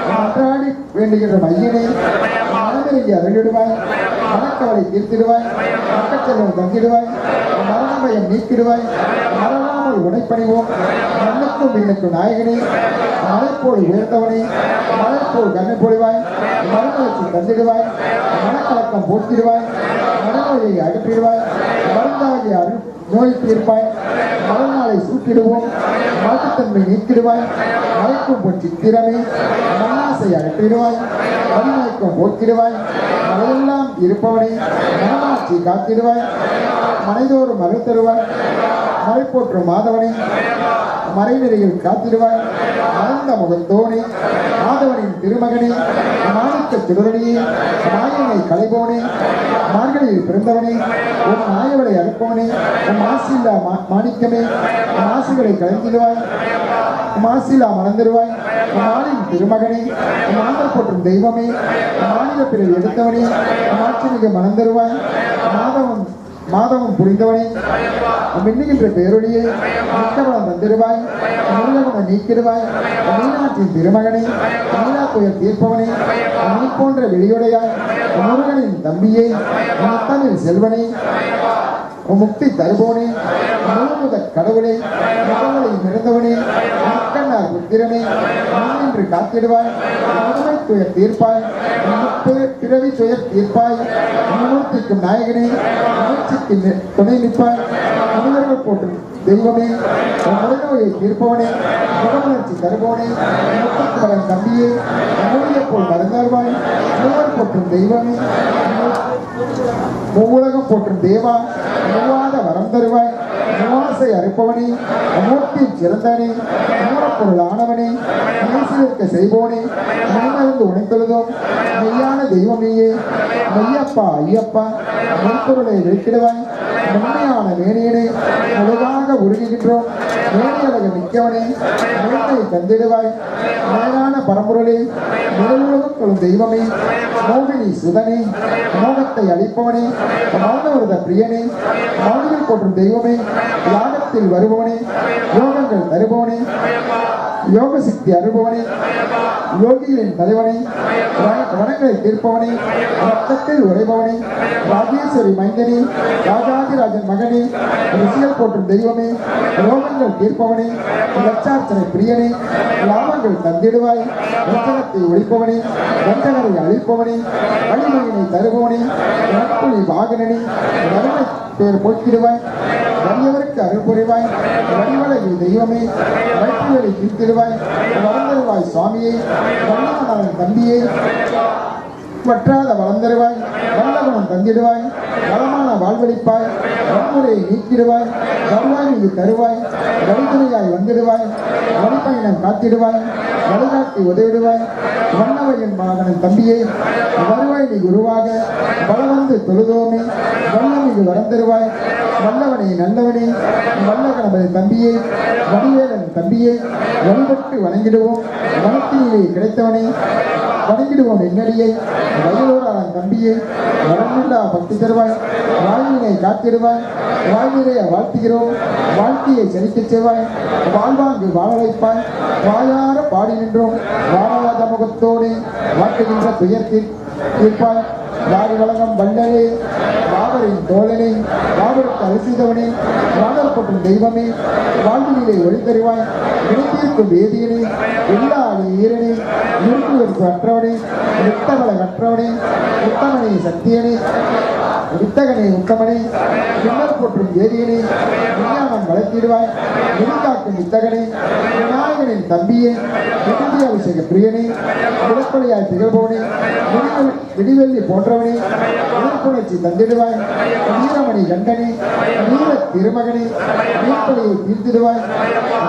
மன்றாடி வேண்டுகின்ற மையனே மனமிறங்கி அருளிடுவாய் மனக்கவலை தீர்த்திடுவாய் மக்கச்செல்வம் தங்கிடுவாய் மரணபயம் நீக்கிடுவாய் மரணாமல் உடைப்பணிவோம் மண்ணுக்கும் விண்ணுக்கும் நாயகனே மலைப்போல் உயர்த்தவனே மலைப்போல் கண்ணை பொழிவாய் மனநலத்தை தந்திடுவாய் மனக்கலக்கம் போக்கிடுவாய் மனநோயை அகற்றிடுவாய் மருந்தாகிய அருள் நோய் தீர்ப்பாய் மறுநாளை சூட்டிடுவோம் மாற்றுத்தன்மை நீக்கிடுவாய் மலைக்கும் பொன் சித்திரமே மண்ணாசை அகற்றிடுவாய் மதிமயக்கம் போக்கிடுவாய் மலையெல்லாம் இருப்பவனே மனமாட்சி காத்திடுவாய் மனைதோறும் அருள் தருவாய் மலை போற்றும் மாதவனே மறைநிலையில் காத்திடுவாய் மறந்த முகத்தோனே மாதவனின் திருமகனே மாணிக்க சுடரணியே நாயனை கலைபோனே மார்கழியில் பிறந்தவனே உன் நாயவளை அறுப்பவனே உன் மாசில்லா மாணிக்கமே மாசுகளை கலைந்திடுவாய் மாசிலா மணந்திருவாய் நாளின் திருமகனே மாந்தர் போற்றும் தெய்வமே மாநில பிறகு எடுத்தவனே மாட்சிமிக மணந்தருவாய் மாதவம் புரிந்தவனே மின்னுகின்ற பேரொழியை மிக்கவளம் தந்திருவாய் முருககுண நீக்கிடுவாய் மீனாட்சியின் திருமகனே மீனா துயர் தீர்ப்பவனே நீ போன்ற வெளியுடையாய் முருகனின் தம்பியை முத்தமிழ் செல்வனே முக்தி தருவோனே முழுமுத கடவுளே கடவுளை நிறந்தவனே மக்கண்ணார் புத்திரனே முன்னின்று காத்திடுவாய் முதுமை துயர் தீர்ப்பாய் பிறவி துயர் தீர்ப்பாய் முன்னூர்த்திக்கும் நாயகனே முயற்சிக்கு துணை நிற்பாய் மனிதர்கள் போற்றும் தெய்வமே, மனிதநோயை தீர்ப்பவனே, முகமலர்ச்சி தருபவனே, முத்துக்கு மகன் தம்பியே, மொழியை போல் மறந்தார்வாய், மூவர் போற்றும் தெய்வமே, மூவுலகம் போற்றும் தேவா, மூவாத வரம் தருவாய், மூவாசை அறுப்பவனே, மூர்த்தி சிறந்தவனே, மூலப்பொருள் ஆனவனே, நேசிக்க செய்வோனே, மெய்மருந்து உணைத்தொழுதும் மெய்யான தெய்வமேயே, மெய்யப்பா ஐயப்பா, மெய்ப்பொருளை வெளிக்கிடுவாய், உண்மையான மேனியனே, முழுதாக உருகுகின்றோம், மேனியழக மிக்கவனே, மேன்மை தந்திடுவாய், மேலான பரம்பொருளே, நிலவுலகம் கொள்ளும் தெய்வமே, மோகினி சுதனே, மோகத்தை அளிப்பவனே, மௌனவிரத பிரியனே, மௌனிகள் போற்றும் தெய்வமே, யாகத்தில் வருபவனே, யோகங்கள் தருபவனே, யோக சக்தி அருபவனே, யோகிகளின் தலைவனே, வனங்களை தீர்ப்பவனே, ரத்தத்தில் உரைபவனே, ராஜேஸ்வரி மைந்தனே, ராஜாதிராஜன் மகனே, ரிஷிகள் போற்றும் தெய்வமே, ரோகங்கள் தீர்ப்பவனே, லட்சார்ச்சனை பிரியனே, லாபங்கள் தந்திடுவாய், வஞ்சகத்தை ஒழிப்பவனே, வஞ்சகரை அழிப்பவனே, வழிமொழியினை தருபவனே, நட்புலி வாகனனே, நன்மை பேர் போக்கிடுவாய், வலியவருக்கு அருள் புரிவாய், வடிவழகி தெய்வமே, வயிற்றுகளை தீர்த்திடுவாய், வளர்ந்தருவாய் சுவாமியே, வல்லவனான தம்பியே, வற்றாத வளர்ந்தருவாய், வல்லகுணம் தந்திடுவாய், வளமான வாழ்வழிப்பாய், வன்முறையை நீக்கிடுவாய், வருவாய் நீ தருவாய், வழித்துறையாய் வந்திடுவாய், வழிப்பயணம் காத்திடுவாய், வழிகாட்டி உதவிடுவாய், வண்ணவையின் மகனின் தம்பியே, வருவாய் நீ குருவாக, பலவந்து தொழுதோமே, வல்லமிகு வரந்தருவாய், வல்லவனே நல்லவனே, வல்ல கணபதி தம்பியே, வடிவேலன் தம்பியே, வழிபட்டு வணங்கிடுவோம், வனத்திலே கிடைத்தவனே, வணங்கிடுவோம் என்னடியை, வயலூராளன் தம்பியே, வரமில்லா பக்தி தருவாய், வாழ்வினை காத்திடுவாய், வாழ்வினையை வாழ்த்துகிறோம், வாழ்க்கையை செழிக்கச் செய்வாய், வாழ்வாங்கு வாழ வைப்பாய், வாயார பாடி நின்றோம், வாழாத முகத்தோடு வாட்டுகின்ற துயர்த்தில் தீர்ப்பாய், வாரி வழங்கம் வல்லனே, பாபரின் தோழனே, பாபருக்கு அரிசிதவனே, வாடல் போற்றும் தெய்வமே, வாழ்விலே ஒளி தருவாய், வினைத்தீர்க்கும் வேதியனே, எல்லாடி ஈரனே, இருந்துவதற்கு அற்றவனே, நித்தவள கற்றவனே, உத்தமனே சத்தியனே, வித்தகனே உத்தமனே, பின்னர் போற்றும் வேதியனே, விஞ்ஞானம் வளர்த்திடுவாய், விழிகாக்கும் வித்தகனே, விநாயகனின் தம்பியே, விடுதி அபிஷேக பிரியனே, விளப்படையாய் திகழ்பவனே, விடிவெள்ளி போன்றவனே, விழிப்புணர்ச்சி தந்திடுவாய், வீரமணி கண்டனே, வீர திருமகனே, வீர்ப்படையை தீர்த்திடுவாய்,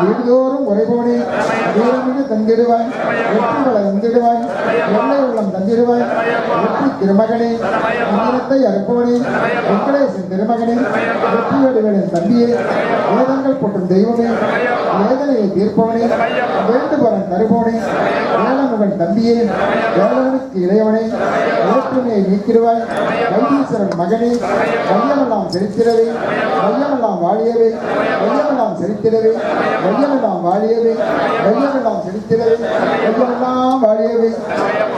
வீடுதோறும் உரைபவனே, வீரமிகு தந்திடுவாய், வெற்றி வள தந்திடுவாய், எல்லை உள்ளம் தந்திடுவாய், வெற்றி திருமகனே, வீரத்தை அறுப்பவனே, வெங்கடேசன் திருமகனே, வெற்றி வடிவனின் தம்பியே, வேதங்கள் போற்றும் தெய்வமே, வேதனையை தீர்ப்பவனே, வேண்டுபவன் தருபவனே, வேலமுகன் தம்பியே, வேலவனுக்கு இளையவனே, வேற்றுமையை நீக்கிடுவாய், வைத்தீஸ்வரன் மகனே, வையமெல்லாம் செலுத்திடவே, வையமெல்லாம் வாழியவே, வையமெல்லாம் செலுத்திடவே, வையமெல்லாம் வாழியவே, வையமெல்லாம் செலுத்திடவே, வையமெல்லாம் வாழியவே,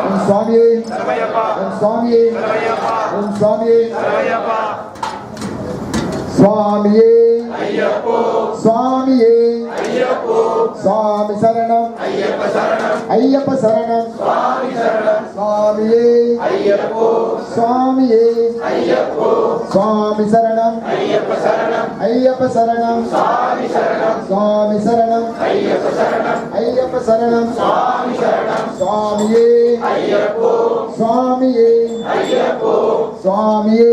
உன் சுவாமியே, உன் சுவாமியே, உன் சுவாமியே, சுவாமியே, சுவாமியே, சுவாமி சரணம், ஐயப்ப சரணம், சுவாமியே, சுவாமியே, சுவாமி சரணம், ஐயப்ப சரணம், சுவாமி சரணம், ஐயப்ப சரணம், சுவாமியே, சுவாமியே, சுவாமியே,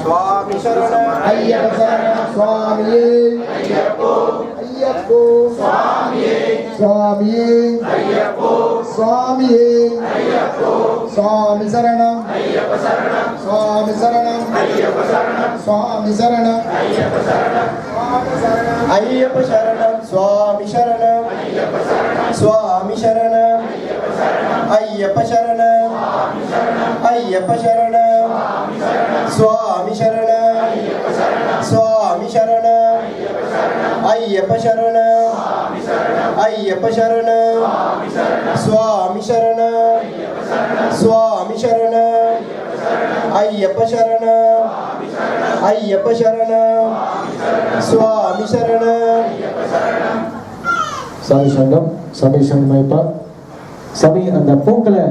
சுவாமி சரணம், ஐயப்ப சரணம், சுவாமியே, ஐயப்போ, சுவாமியே, சுவாமியே, ஐயப்போ, சுவாமியே, ஐயப்போ, சுவாமி சரணம், ஐயப்ப சரணம், சுவாமி சரணம், ஐயப்ப சரணம், சுவாமி சரணம், ஐயப்ப சரணம், ஐயப்ப சரணம், சுவாமி சரணம், சுவாமி சரணம், ஐயப்ப சரணம், ஐயப்ப சரணம், சுவாமி சரணம், சுவாமி சரணம், ஐயப்ப சரணம், ஐயப்ப சரணம், சுவாமி சரணம், சுவாமி சரணம், ஐயப்ப சரணம், ஐயப்ப சரணம், சுவாமி சரணம். சாமி சங்கம், சாமி சங்கம் ஐப்பா, சாமி அந்த பூக்களை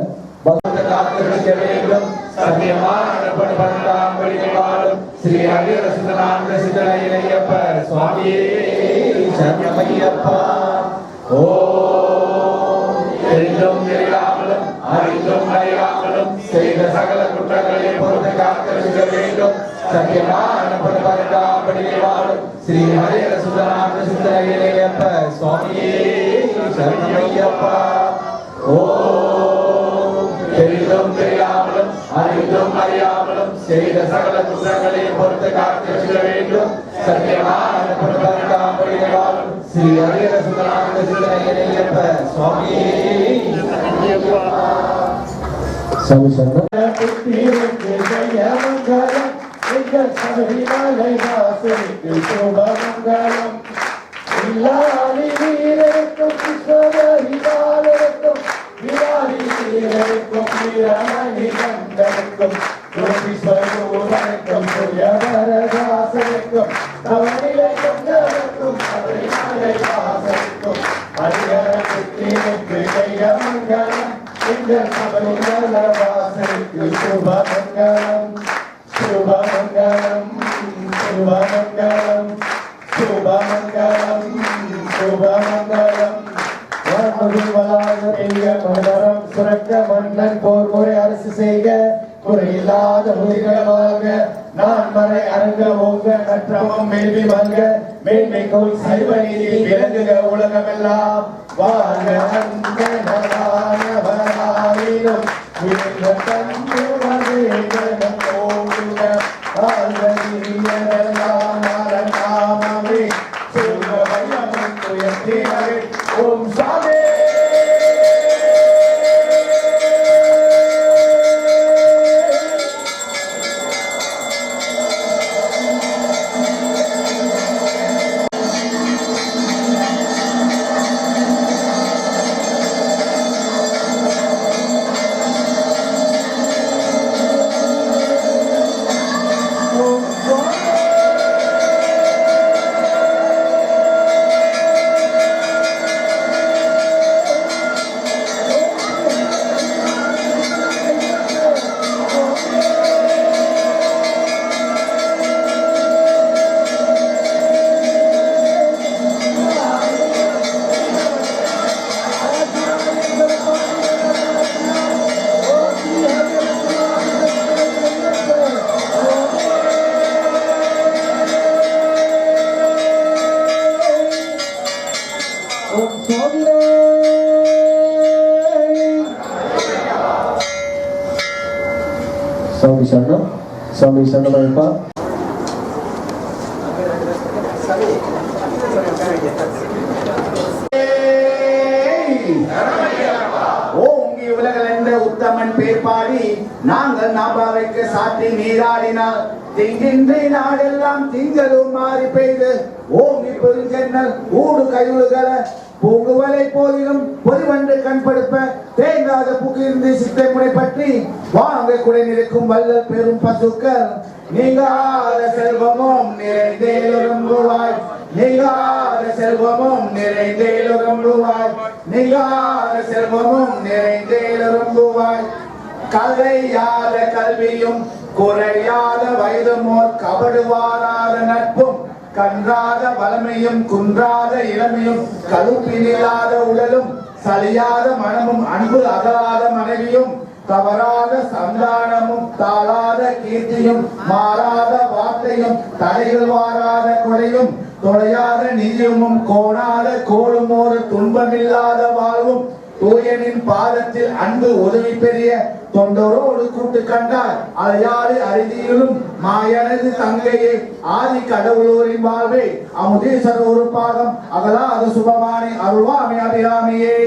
காத்திருக்க வேண்டும் சத்தியமான பண்பாம் வழிபாடும் ஸ்ரீ ஹரிஹர சுந்தரானந்த சித்தரையப்பர் சுவாமியே சரணமையப்பா. ஓம் தெரிந்தும் தெரியாமலும் அறிந்தும் அறியாமலும் செய்த சகல குற்றங்களை பொறுத்து காத்திருக்க வேண்டும். சத்தியமான பரம்பரைப்படியே வாழும் ஸ்ரீ ஹரிஹர சுந்தரானந்த சித்தரையப்பர் சுவாமியே சரணமையப்பா. ஓம் தெரிந்தும் தெரியாமலும் அறிந்தும் அறியாமலும் செய்த சகல குற்றங்களை பொறுத்து காத்திருக்க வேண்டும். சத்தியமான பரம்பரைப்படியே வாழும் ஸ்ரீ ஹரிஹர சுந்தரானந்த சித்தரையப்பர் சுவாமியே சரணமையப்பா. சாமி சரணம். சுபமங்கலம் இல்லாதி வீரருக்கும் கிருஷ்ணரிக்கும் விராடி வீரருக்கும் வீரமணி கண்டருக்கும் ஸ்வரூபனுக்கும் சுயவரதாசனுக்கும் தவநிலை கொண்டவருக்கும் சபரிமலைவாசனுக்கும் ஹரிஹரனுக்கு ஜெயமங்கலம் இந்த சபரிமலைவாசனுக்கு சுபமங்கலம் சுபமங்கலம் சுபமங்கலம் சுபமங்கலம் சுபமங்கலம். மலரம் சுரக்க மன்னன் போர் முறை அரசு செய்க குறையில்லாத உயிர்களாக நான் மறை அரங்க ஓங்க நற்றமம் மேல்வி மல்க மேன்மை கோல் சைவ நீதி விளங்குக உலகமெல்லாம் வாழ்க அந்தனவானவராயினும் இந்த தந்து மதேகனம் ஓடுக வாழ்க நாமமே சொல்க வையமும் துயர்த்தீரவே. ஓம் சாமி. சாமி சரணம். சாமி சரணமைப்பா. ஓங்கி உலகளந்த உத்தமன் பேர் பாடி நாங்கள் நாபாவைக்கு சாற்றி நீராடினால் திங்கின்றி நாடெல்லாம் திங்களும் மாறி பெய்து ஓங்கி பெருஞ்சென்னல் ஊடு கையுழுகல பூங்குவலை போதிலும் பொறிவண்டு கண்படுப்ப தேங்காத புகிர்ந்து சித்தை முறை பற்றி வாங்க குடை நிற்கும் வல்லல் பெரும் பசுக்கள் நீங்காத செல்வமும் நிறைந்தேலுறம்புவாய் நீங்காத செல்வமும் நிறைந்தேலுறம்புவாய் நீங்காத செல்வமும் நிறைந்தேலுறம்புவாய். கலையாத கல்வியும் குறையாத வயதுமோர் கபடுவாராத நட்பும் கன்றாத வளமையும் குன்றாத இளமையும் கழுப்பினில்லாத உடலும் சலியாத மனமும் அன்பு அகலாத மனைவியும் தவறாத சந்தானமும் தாளாத கீர்த்தியும் மாறாத வார்த்தையும் தடைகள் வாராத கொடையும் தொலையாத நிதியமும் கோணாத கோடும் ஒரு துன்பமில்லாத வாழ்வும் தூயனின் பாதத்தில் அன்பு உதவி பெரிய தொண்டரோடு கூட்டு கண்டார் அலையாறு அரிதியிலும் மாயனது தங்கையே ஆதி கடவுளோரின் வாழ்வே அமுதீசர் ஒரு பாகம் அகலாத சுபமானி அருள்வாமி அபிராமியே.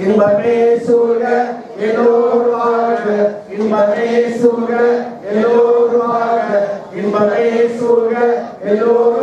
இன்பமே சூழ்க எல்லோரும் வாழ்க இன்பமே சூழ்க எல்லோரும் வாழ்க இன்பமே சூழ்க எல்லோரும்